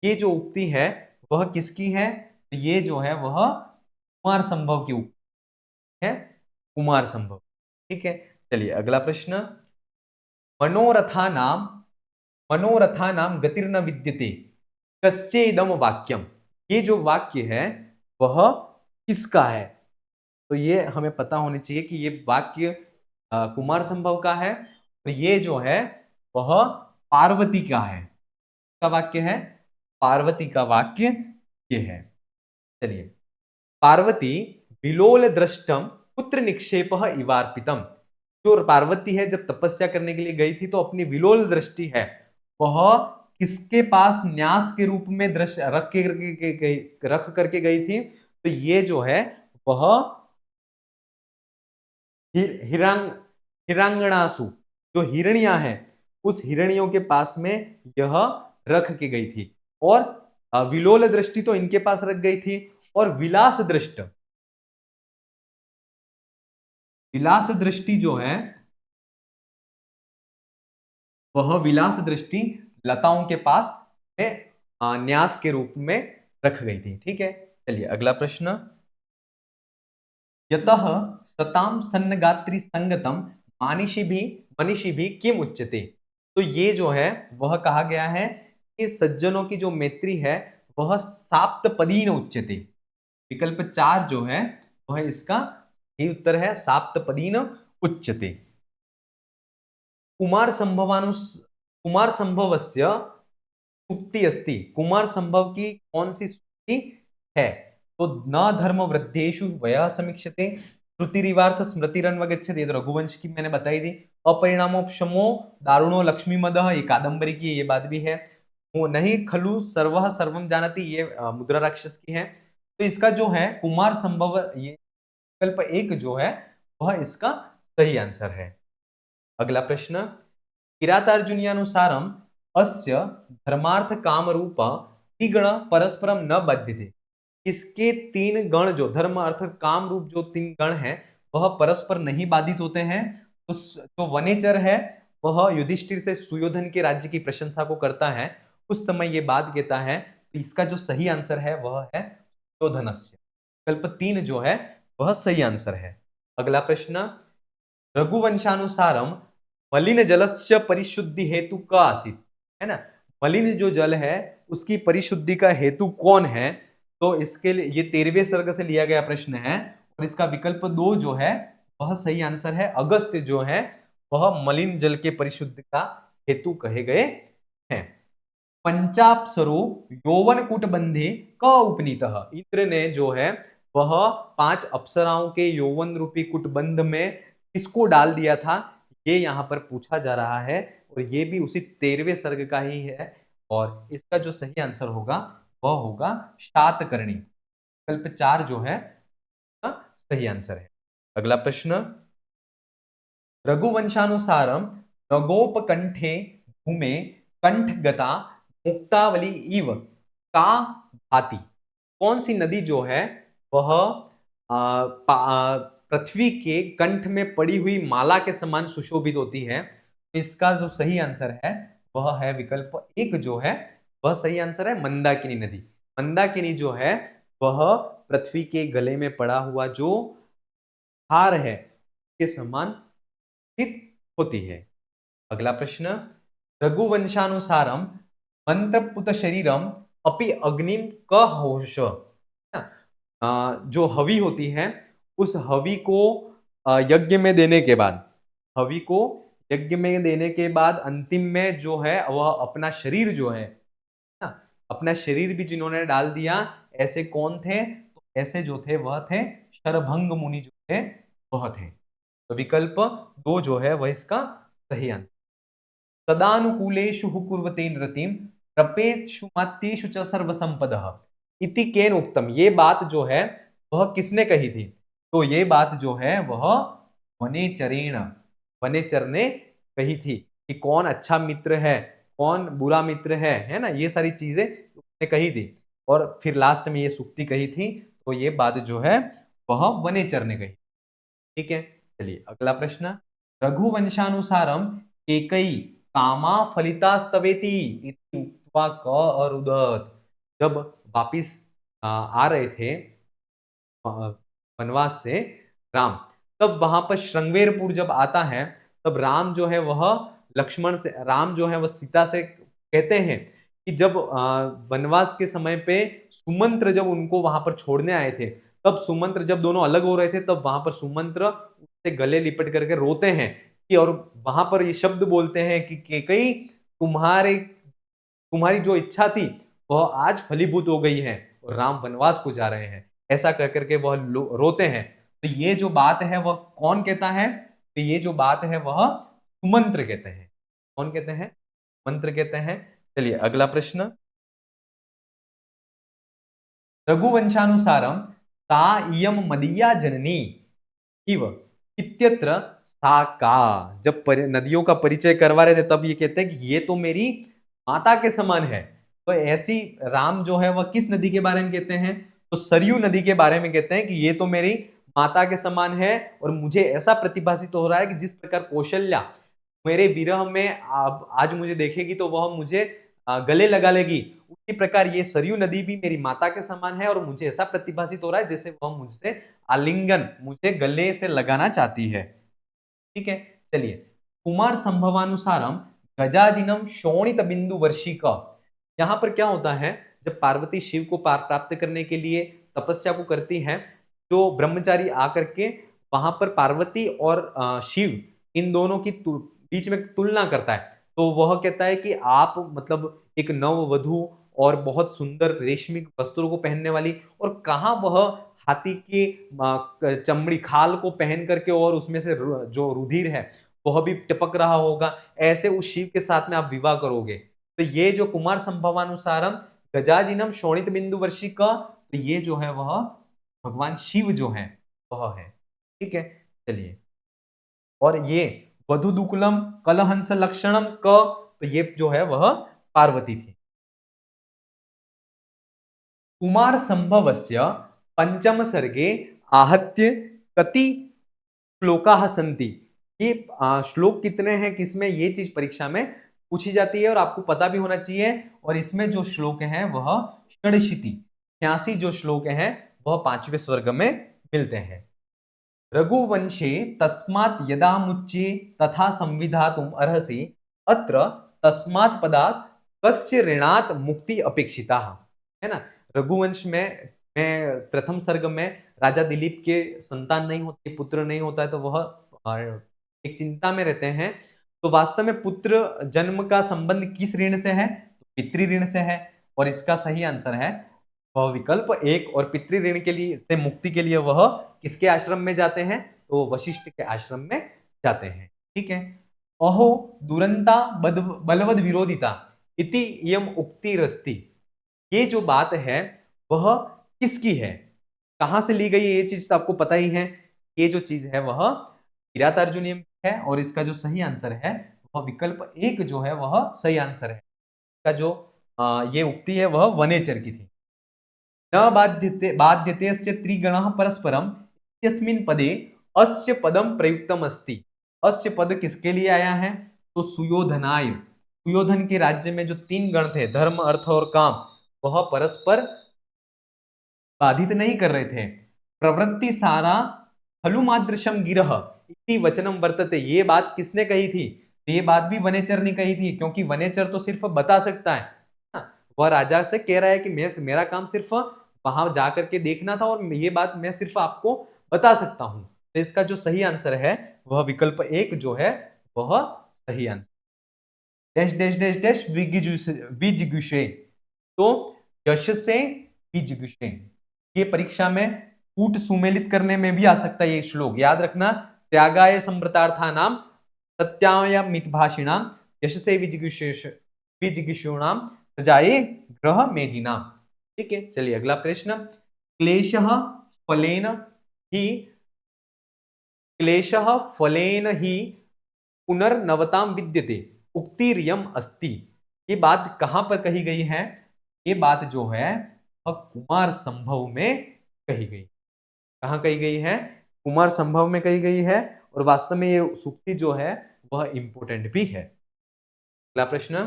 ये जो उक्ति है वह किसकी है? तो ये जो है वह कुमार संभव की उक्ति है, कुमार संभव। ठीक है, चलिए अगला प्रश्न। मनोरथा नाम गतिर्न विद्यते कस्य इदम वाक्यम। ये जो वाक्य है वह किसका है? तो ये हमें पता होनी चाहिए कि ये वाक्य कुमार संभव का है, तो ये जो है वह पार्वती का है। का वाक्य है, पार्वती का वाक्य ये है। चलिए, पार्वती विलोल दृष्टम पुत्र निक्षेप इवार्पितम। जो पार्वती है जब तपस्या करने के लिए गई थी तो अपनी विलोल दृष्टि है वह किसके पास न्यास के रूप में दृश्य रख करके गई थी? तो ये जो है वह हिरांगणासु, जो हिरणियां हैं उस हिरणियों के पास में यह रख के गई थी। और विलोल दृष्टि तो इनके पास रख गई थी, और विलास दृष्टि जो है वह विलास दृष्टि लताओं के पास में न्यास के रूप में रख गई थी। ठीक है, चलिए अगला प्रश्न। यतः सताम सन्नगात्री संगतम मनीषी भी किम उच्यते। तो ये जो है वह कहा गया है कि सज्जनों की जो मैत्री है वह साप्तपदीन उच्यते। विकल्प 4 जो है वह इसका सही उत्तर है, साप्तपदीन उच्यते। कुमार संभवानुस कुमार संभवस्य सूक्ति अस्ति, कुमार संभव की कौन सी सूक्ति है? तो न धर्म वृद्धेषु वयः समीक्षते, श्रुतिरिवार्थ स्मृतिरन्वगच्छति, ये तो रघुवंश की मैंने बताई थी। अपरिणामोपशमो दारुणो लक्ष्मीमदः, ये कादंबरी की ये बात भी है। वो नहीं खलु सर्वः सर्वम जानति, ये मुद्रा राक्षस की है। तो इसका जो है कुमार संभव, ये विकल्प एक जो है वह इसका सही आंसर है। अगला प्रश्न, किरातार्जुनीयानुसारम अस्य धर्मार्थ काम रूप त्रिगण परस्परम न बाध्यते। इसके तीन गण जो धर्म अर्थ काम रूप जो तीन गण हैं वह परस्पर नहीं बाधित होते हैं। तो जो वनेचर है वह युधिष्ठिर से सुयोधन के राज्य की प्रशंसा को करता है, उस समय ये बात कहता है। तो इसका जो सही आंसर है वह है सुयोधनस्य, विकल्प 3 जो है वह सही आंसर है। अगला प्रश्न, रघुवंशानुसारम मलिन जलस्य परिशुद्धि हेतु का आसीत, है ना। मलिन जो जल है उसकी परिशुद्धि का हेतु कौन है? तो इसके लिए ये 13वें सर्ग से लिया गया प्रश्न है और इसका विकल्प 2 जो है वह सही आंसर है। अगस्त्य जो है वह मलिन जल के परिशुद्धि का हेतु कहे गए हैं। पंचाप्सरो यौवन कूटबंधे क उपनीतः, इंद्र ने जो है वह 5 अप्सराओं के यौवन रूपी कुटबंध में किसको डाल दिया था, ये यहाँ पर पूछा जा रहा है और ये भी उसी 13वें सर्ग का ही है। और इसका जो सही आंसर होगा वह होगा शातकर्णी, विकल्प 4 जो है सही आंसर है। अगला प्रश्न, रघुवंशानुसारम नगोपकंठे भूमे कंठगता मुक्तावली इव का भाति, कौन सी नदी जो है वह पृथ्वी के कंठ में पड़ी हुई माला के समान सुशोभित होती है? इसका जो सही आंसर है वह है विकल्प 1 जो है वह सही आंसर है मंदाकिनी नदी। मंदाकिनी जो है वह पृथ्वी के गले में पड़ा हुआ जो हार है के समान स्थित होती है। अगला प्रश्न, रघुवंशानुसारम मंत्रपुत शरीरम अपि अग्निम क होश, जो हवि होती है उस हवि को यज्ञ में देने के बाद, हवि को यज्ञ में देने के बाद अंतिम में जो है वह अपना शरीर जो है ना, अपना शरीर भी जिन्होंने डाल दिया, ऐसे कौन थे? तो ऐसे जो थे वह थे शरभंग मुनि जो थे वह थे। तो विकल्प 2 जो है वह इसका सही आंसर। सदानुकूलेषु कुर्वते नृतिम प्रपेत्षु मात्येषु च सर्वसंपदः इति केन उक्तम, ये बात जो है वह किसने कही थी? तो ये बात जो है वह वनेचरेण, वनेचर ने कही थी कि कौन अच्छा मित्र है कौन बुरा मित्र है ना, ये सारी चीजें उसने कही थी। और फिर लास्ट में ये सूक्ति कही थी, तो ये बात जो है वह वनेचर ने कही। ठीक है, चलिए अगला प्रश्न, रघुवंशानुसारम केकई कामा फलितास्तवेति इति उक्त्वा क अरुदत, जब वापिस आ रहे थे वनवास से राम, तब वहां पर श्रृंगवेरपुर जब आता है तब राम जो है वह लक्ष्मण से, राम जो है वह सीता से कहते हैं कि जब वनवास के समय पे सुमंत्र जब उनको वहां पर छोड़ने आए थे, तब सुमंत्र जब दोनों अलग हो रहे थे तब वहां पर सुमंत्र उससे गले लिपट करके रोते हैं कि, और वहां पर ये शब्द बोलते हैं कि केकई तुम्हारी जो इच्छा थी वह आज फलीभूत हो गई है और राम वनवास को जा रहे हैं, ऐसा कह करके वह रोते हैं। तो ये जो बात है वह कौन कहता है? तो ये जो बात है वह सुमंत्र कहते हैं। कौन कहते हैं? मंत्र कहते हैं। चलिए अगला प्रश्न, रघुवंशानुसारम सा इयम मदीया जननी इव इत्यत्र सा का, जब नदियों का परिचय करवा रहे थे तब ये कहते हैं कि ये तो मेरी माता के समान है। तो ऐसी राम जो है वह किस नदी के बारे में कहते हैं? तो सरयू नदी के बारे में कहते हैं कि ये तो मेरी माता के समान है और मुझे ऐसा प्रतिभासित हो रहा है कि जिस प्रकार कौशल्या मेरे विरह में आज मुझे देखेगी तो वह मुझे गले लगा लेगी, उसी प्रकार ये सरयू नदी भी मेरी माता के समान है और मुझे ऐसा प्रतिभासित हो रहा है जैसे वह मुझसे आलिंगन, मुझे गले से लगाना चाहती है। ठीक है, चलिए कुमार संभवानुसारम गजाजिनम शोणित बिंदु वर्षिका, यहां पर क्या होता है जब पार्वती शिव को प्राप्त करने के लिए तपस्या को करती है, जो ब्रह्मचारी आकर के वहां पर पार्वती और शिव इन दोनों की बीच में तुलना करता है। तो वह कहता है कि आप मतलब एक नववधु और बहुत सुंदर रेशमी वस्त्रों को पहनने वाली, और कहाँ वह हाथी की चमड़ी खाल को पहन करके और उसमें से जो रुधिर है वह भी टपक रहा होगा, ऐसे उस शिव के साथ में आप विवाह करोगे। तो ये जो कुमार संभवानुसारम गजाजिनम शोणित बिंदु वर्षी का, तो ये जो है वह भगवान शिव जो है वह है। ठीक है, चलिए। और ये वधुदुकुलम कलहंस लक्षणम क, तो ये जो है वह पार्वती थी। कुमार संभवस्य पंचम सर्गे आहत्य कति श्लोकाः सन्ति। ये श्लोक कितने हैं किसमें, ये चीज परीक्षा में पूछी जाती है और आपको पता भी होना चाहिए। और इसमें जो श्लोक हैं वह षडशीति 86 जो श्लोक हैं वह पांचवें स्वर्ग में मिलते हैं। रघुवंशे तस्मात् यदा मुच्ये तथा संविधातुम अर्हसि अत्र तस्मात् पदात् कस्य ऋणात् मुक्ति अपेक्षिता, है ना। रघुवंश में प्रथम सर्ग में राजा दिलीप के संतान नहीं होते, पुत्र नहीं होता है, तो वह एक चिंता में रहते हैं। तो वास्तव में पुत्र जन्म का संबंध किस ऋण से है, तो पितृ ऋण से है। और इसका सही आंसर है वह विकल्प एक। और पितृ ऋण के लिए से मुक्ति के लिए वह किसके आश्रम में जाते हैं, तो वशिष्ठ के आश्रम में जाते हैं। ठीक है। अहो दुरंता बलवद विरोधिता इति यम उक्तिरस्ति, ये जो बात है वह किसकी है, कहां से ली गई है, ये चीज तो आपको पता ही है। ये जो चीज है वह किरातार्जुनीयम है। और इसका जो सही आंसर है वह विकल्प एक जो है वह सही आंसर है। इसका जो ये उक्ति है वह वनेचर की थी। न बाध्यते बाध्यते अस्य त्रिगणः परस्परम इत्यस्मिन् पदे अस्य पदम प्रयुक्तम अस्ति। अस्य पद किसके लिए आया है, तो सुयोधनाय, सुयोधन के राज्य में जो तीन गण थे धर्म अर्थ और काम, वह परस्पर बाधित नहीं कर रहे थे। प्रवृत्ति सारा हलुमादृशम गिरह इति वचनम वर्तते, ये बात किसने कही थी, ये बात भी वनेचर ने कही थी, क्योंकि वनेचर तो सिर्फ बता सकता है। वह राजा से कह रहा है कि मेरा काम सिर्फ वहां जाकर के देखना था और ये बात मैं सिर्फ आपको बता सकता हूं। तो इसका जो सही आंसर है वह विकल्प एक जो है वह सही answer. Dash dash dash dash विजिगुषे, तो यश से विजिगुषे, ये परीक्षा में कूट सुमेलित करने में भी आ सकता है ये श्लोक, याद रखना। त्यागाय संवृतार्था नाम सत्याय मितभाषिणाम यश से विजिगुषुणाम प्रजाये ग्रह मेधिना। ठीक है, चलिए अगला प्रश्न। क्लेशः फलेन ही क्लेशः फलेन ही पुनर्नवताम विद्यते उक्तिर्यम अस्ति, ये बात कहां पर कही गई है, ये बात जो है वह कुमार संभव में कही गई। कहां कही गई है, कुमार संभव में कही गई है। और वास्तव में ये सूक्ति जो है वह इंपोर्टेंट भी है। अगला प्रश्न।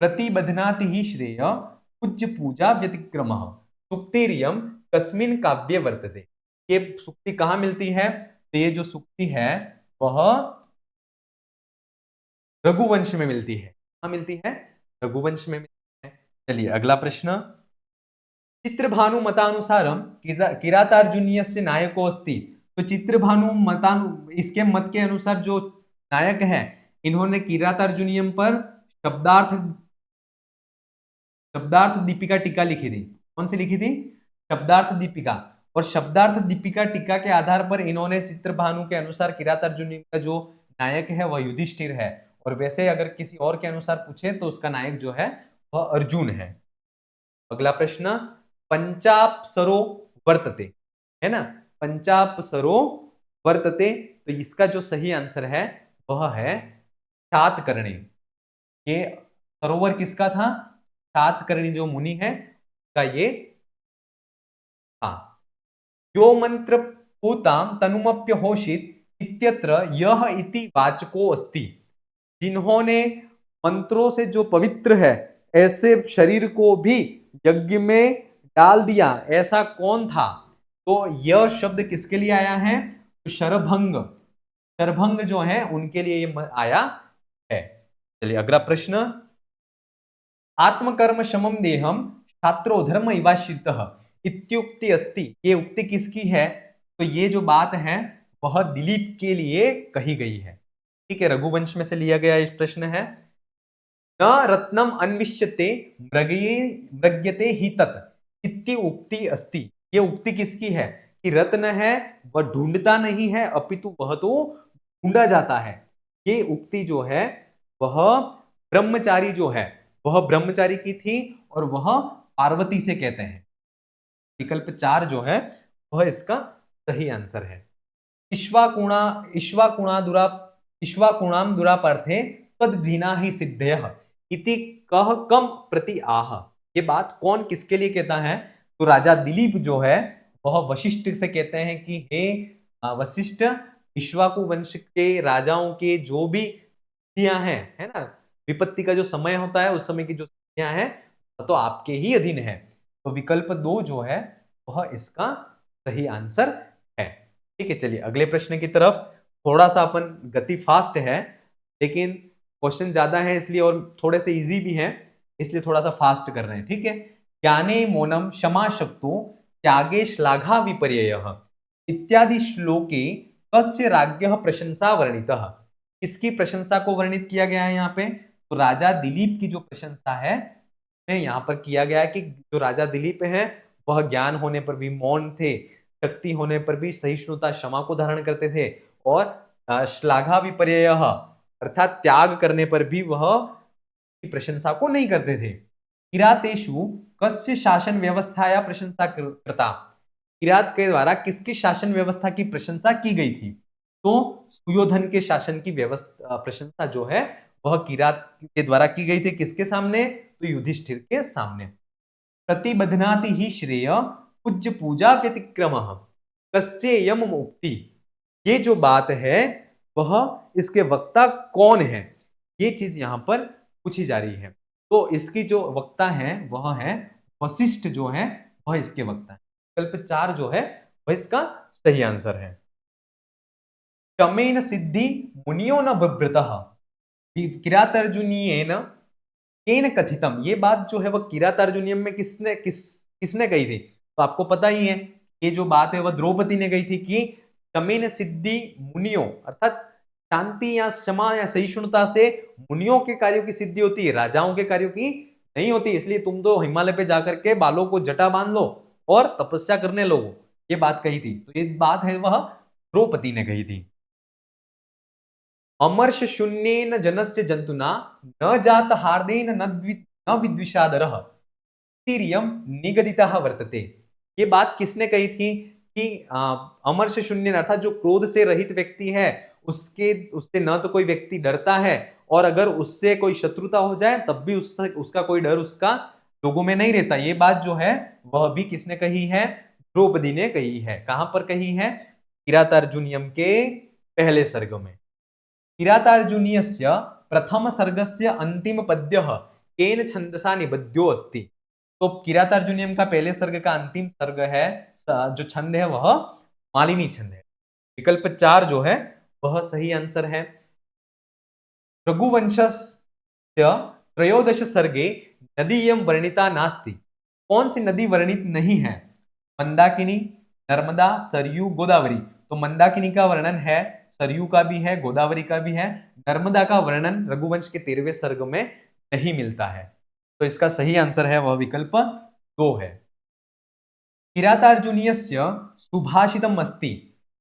प्रतिबध्नाति ही श्रेय पूज्य पूजा व्यतिक्रम सुक्तिरियम कस्मिन काव्य वर्तते, ये सुक्ति कहां मिलती है, तो ये जो सुक्ति है वह रघुवंश में मिलती है। कहां मिलती है, रघुवंश में मिलती है। चलिए अगला प्रश्न। चित्रभानु मतानुसारम किरातार्जुनीयस्य नायको अस्ति, तो चित्रभानु मतानु इसके मत के अनुसार जो नायक है, इन्होंने किरातार्जुनीयम पर शब्दार्थ शब्दार्थ दीपिका टीका लिखी थी। कौन सी लिखी थी, शब्दार्थ दीपिका। और शब्दार्थ दीपिका टीका के आधार पर इन्होंने चित्रभानु के अनुसार किरातार्जुनीय का जो नायक है वह युधिष्ठिर है। और वैसे अगर किसी और के अनुसार पूछे तो उसका नायक जो है वह अर्जुन है। अगला प्रश्न। पंचाप्सरो वर्तते, है ना, पंचाप्सरो वर्तते, तो इसका जो सही आंसर है वह है सातकर्णी। ये सरोवर किसका था, सातकर्णी जो मुनि है का ये था। यो मंत्र पूताम तनुमप्य होशित इत्यत्र यह इति वाचको अस्ति, जिन्होंने मंत्रों से जो पवित्र है ऐसे शरीर को भी यज्ञ में डाल दिया, ऐसा कौन था, तो यह शब्द किसके लिए आया है, तो शरभंग, शरभंग जो है उनके लिए ये आया है। चलिए अगला प्रश्न। आत्मकर्म शमम देहम छात्रो धर्म इवाश्रितः इत्युक्ति अस्ति, ये उक्ति किसकी है, तो ये जो बात है वह दिलीप के लिए कही गई है। ठीक है, रघुवंश में से लिया गया इस प्रश्न है। न रत्नम अन्विष्यते मृगये मृग्यते ही तत् इति उक्ति अस्ति। ये उक्ति किसकी है कि रत्न है वह ढूंढता नहीं है अपितु वह तो ढूंढा जाता है। ये उक्ति जो है वह ब्रह्मचारी जो है वह ब्रह्मचारी की थी और वह पार्वती से कहते हैं। विकल्प 4 जो है वह इसका सही आंसर है। इश्वाकुणा इश्वाकुणादुरा इश्वाकुणाम दुरापार्थे तद्विना ही सिद्धयः इति कह कम प्रति आह। ये बात कौन किसके लिए कहता है? तो राजा दिलीप जो है वह वशिष्ठ से कहते हैं कि हे वशिष्ठ, इक्ष्वाकु वंश के राजाओं के जो भी स्त्रियां हैं, है ना, विपत्ति का जो समय होता है उस समय की जो स्त्रियां हैं तो आपके ही अधीन है। तो विकल्प 2 जो है वह इसका सही आंसर है। ठीक है, चलिए अगले प्रश्न की तरफ। थोड़ा सा अपन गति फास्ट है लेकिन क्वेश्चन ज्यादा है इसलिए, और थोड़े से इजी भी हैं इसलिए थोड़ा सा फास्ट कर रहे हैं। ठीक है, ज्ञाने मौनम क्षमा शक्तो त्यागे श्लाघा विपर्ययः इत्यादि श्लोके कस्य राज्ञः प्रशंसा वर्णितः। किसकी प्रशंसा को वर्णित किया गया है यहाँ पे? तो राजा दिलीप की जो प्रशंसा है यहाँ पर किया गया है कि जो राजा दिलीप है वह ज्ञान होने पर भी मौन थे, शक्ति होने पर भी सहिष्णुता क्षमा को धारण करते थे, और श्लाघा विपर्ययः अर्थात त्याग करने पर भी वह प्रशंसा को नहीं करते थे। किरातेषु कस्य शासन व्यवस्थाया प्रशंसा करता। किरात के द्वारा किसकी शासन व्यवस्था की प्रशंसा की गई थी? तो सुयोधन के शासन की व्यवस्था प्रशंसा जो है वह किरात के द्वारा की गई थी। किसके सामने? तो युधिष्ठिर के सामने। प्रतिबध्नाति ही श्रेय पूज्य पूजा व्यतिक्रम कस्य यम मुक्ति। ये जो बात है वह इसके वक्ता कौन है, ये चीज यहां पर पूछी जा रही है। तो इसकी जो वक्ता है वह है वशिष्ठ जो है वह इसके वक्ता है। विकल्प 4 जो है वह इसका सही आंसर है। शमेन सिद्धि मुनियो न बिभ्रतः किरातार्जुनीयेन केन कथितम। ये बात जो है वह किरातार्जुनीयम में किसने कही थी? तो आपको पता ही है ये जो बात है वह द्रौपदी ने कही थी कि शमेन सिद्धि मुनियो अर्थात शांति या क्षमा या सहिष्णुता से मुनियों के कार्यों की सिद्धि होती है, राजाओं के कार्यों की नहीं होती। इसलिए तुम तो हिमालय पे जाकर के बालों को जटा बांध लो और तपस्या करने लोगो, ये बात कही थी। तो ये बात है वह द्रौपदी ने कही थी। अमर्ष शून्येन जनस्य जंतुना न जात हार्देन न विद्विषादरः तीर्यम निगदितः वर्तते। ये बात किसने कही थी कि अमर्ष शून्य अर्थात जो क्रोध से रहित व्यक्ति है उससे न तो कोई व्यक्ति डरता है, और अगर उससे कोई शत्रुता हो जाए तब भी उसका कोई डर उसका लोगों में नहीं रहता। ये बात जो है वह भी किसने कही है? द्रौपदी ने कही है। कहां पर कही है? किरातार्जुनीयम के पहले सर्ग में। किरातार्जुनीयस्य प्रथम सर्गस्य अंतिम पद्यः केन छंदसा निबद्यो अस्ति। तो किरातार्जुनीयम का पहले सर्ग का अंतिम सर्ग है, जो छंद है वह मालिनी छंद है। विकल्प 4 जो है वह सही आंसर है। रघुवंशस्य त्रयोदश सर्गे नदीयम वर्णिता नास्ति। कौन सी नदी वर्णित नहीं है? मंदाकिनी, नर्मदा, सरयू, गोदावरी। तो मंदाकिनी का वर्णन है, सरयू का भी है, गोदावरी का भी है। नर्मदा का वर्णन रघुवंश के 13वें सर्ग में नहीं मिलता है। तो इसका सही आंसर है वह विकल्प 2 है। किरातार्जुनीयस्य सुभाषितम अस्ति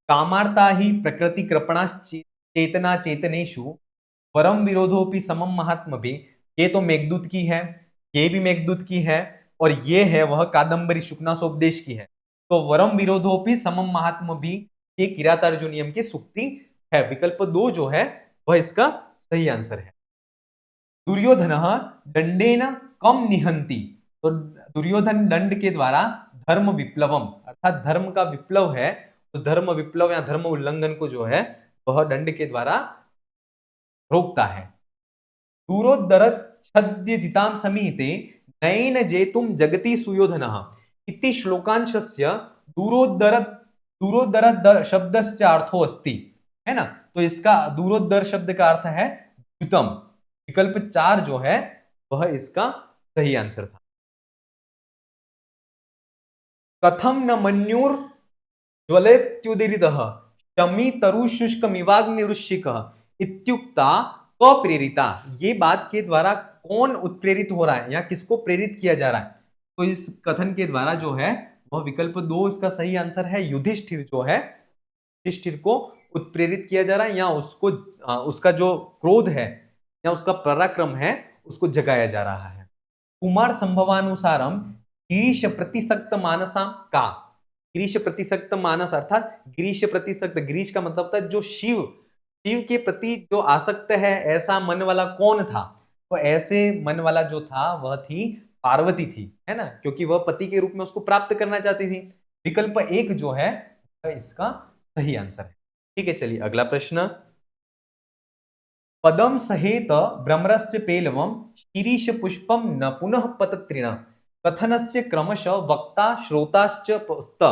कामार्ता ही प्रकृति कृपणा चेतना चेतनेषु परम विरोधोपि समम महात्मभि। ये तो मेघदूत की है, ये भी मेघदूत की है, और ये है वह कादंबरी शुकनासोपदेश की है। तो वरम विरोधोपि समम महात्म भी ये किरातार्जुनीयम की सुक्ति है। विकल्प 2 जो है वह इसका सही आंसर है। दुर्योधन दंडेन कम निहंती। तो दुर्योधन दंड के द्वारा धर्म विप्लवम अर्थात धर्म का विप्लव है, तो धर्म विप्लव या धर्म उल्लंघन को जो है वह दंड के द्वारा रोकता है। दूरोदर छद्य जिताम समीते नयन जेतुम जगति सुयोधनः इति श्लोकांशस्य दूरोदर दूरोदर शब्दस्य अर्थो अस्ति, है ना। तो इसका दूरोदर शब्द का अर्थ है द्युतम। विकल्प 4 जो है वह इसका सही आंसर था। कथम न मन्युर ज्वलेत्युदीरितः शमी तरु शुष्क मिवाग्निरुष्यिकः इत्युक्ता कप्रेरिता, ये बात के द्वारा कौन उत्प्रेरित हो रहा है या किसको प्रेरित किया जा रहा है? तो इस कथन के द्वारा जो है वह विकल्प 2 इसका सही आंसर है। युधिष्ठिर जो है, युधिष्ठिर को उत्प्रेरित किया जा रहा है या उसको उसका जो क्रोध है या उसका पराक्रम है उसको जगाया जा रहा है। कुमार संभवानुसारम गिरीश प्रतिसक्त मानसा का, गिरीश प्रतिसक्त मानस अर्थात गिरीश प्रतिसक्त, गिरीश का मतलब था जो शिव, शिव के प्रति जो आसक्त है ऐसा मन वाला कौन था? तो ऐसे मन वाला जो था वह थी पार्वती थी, है ना, क्योंकि वह पति के रूप में उसको प्राप्त करना चाहती थी। विकल्प 1 जो है इसका सही आंसर है। ठीक है, चलिए अगला प्रश्न। पदम सहेत भ्रमरस्य पेलवम शीरीष पुष्पम न पुनः पतत्रिण कथनस्य क्रमश वक्ता श्रोताश्च स्त,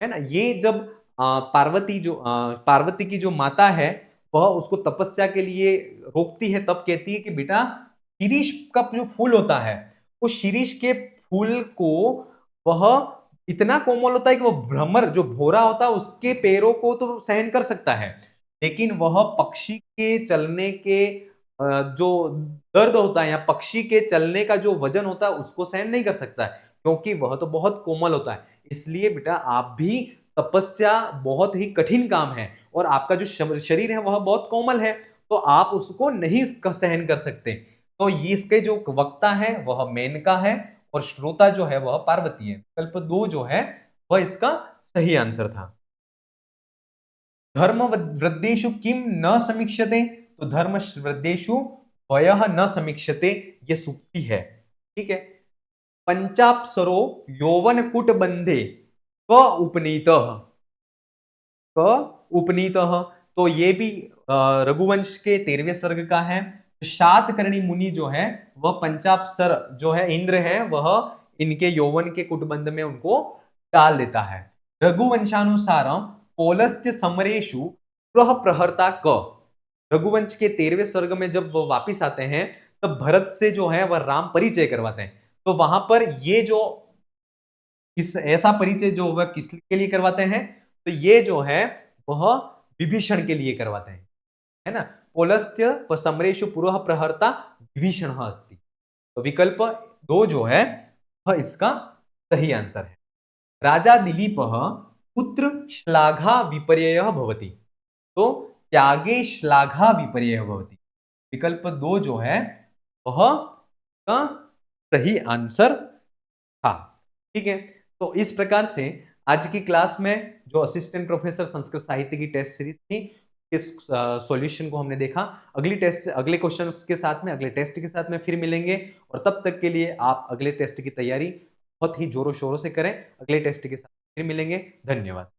है ना। ये जब पार्वती की जो माता है वह उसको तपस्या के लिए रोकती है, तब कहती है कि बेटा शीरीष का जो फूल होता है उस शीरीष के फूल को वह इतना कोमल होता है कि वह भ्रमर जो भोरा होता है उसके पैरों को तो सहन कर सकता है, लेकिन वह पक्षी के चलने के जो दर्द होता है या पक्षी के चलने का जो वजन होता है उसको सहन नहीं कर सकता है, क्योंकि वह तो बहुत कोमल होता है। इसलिए बेटा आप भी, तपस्या बहुत ही कठिन काम है और आपका जो शरीर है वह बहुत कोमल है, तो आप उसको नहीं सहन कर सकते। तो ये इसके जो वक्ता है वह मेनका है और श्रोता जो है वह पार्वती है। विकल्प 2 जो है वह इसका सही आंसर था। धर्म वृद्धेषु किम न समीक्षते, तो धर्म वृद्धेषु वयः न समीक्षते, ये सूक्ति है। ठीक है। पंचाप्सरो यौवन कुट बंधे क उपनीत, क उपनीत, तो ये भी रघुवंश के 13वें सर्ग का है। शातकर्णी मुनि जो है वह पंचाप्सर जो है इंद्र है, वह इनके यौवन के कुटबंध में उनको डाल देता है। रघुवंशानुसार पौलस्त्य समरेशु प्रहर्ता क, रघुवंश के 13वें सर्ग में जब वो वापिस आते हैं तब भरत से जो है वह राम परिचय करवाते हैं, तो वहां पर ये जो इस ऐसा परिचय जो वह किसके लिए करवाते हैं, तो ये जो है वह विभीषण के लिए करवाते हैं, है ना। पौलस्त्य समरेशु पुरः प्रहर्ता विभीषण अस्ति, तो विकल्प 2 जो है वह इसका सही आंसर है। राजा दिलीप पुत्र श्लाघा विपर्ययः भवति, तो त्यागे श्लाघा विपर्ययः भवति, विकल्प 2 जो है वह का सही आंसर था। ठीक है, तो इस प्रकार से आज की क्लास में जो असिस्टेंट प्रोफेसर संस्कृत साहित्य की टेस्ट सीरीज थी इस सॉल्यूशन को हमने देखा। अगली टेस्ट, अगले क्वेश्चंस के साथ में, अगले टेस्ट के साथ में फिर मिलेंगे, और तब तक के लिए आप अगले टेस्ट की तैयारी बहुत ही जोरों शोरों से करें। अगले टेस्ट के साथ फिर मिलेंगे। धन्यवाद।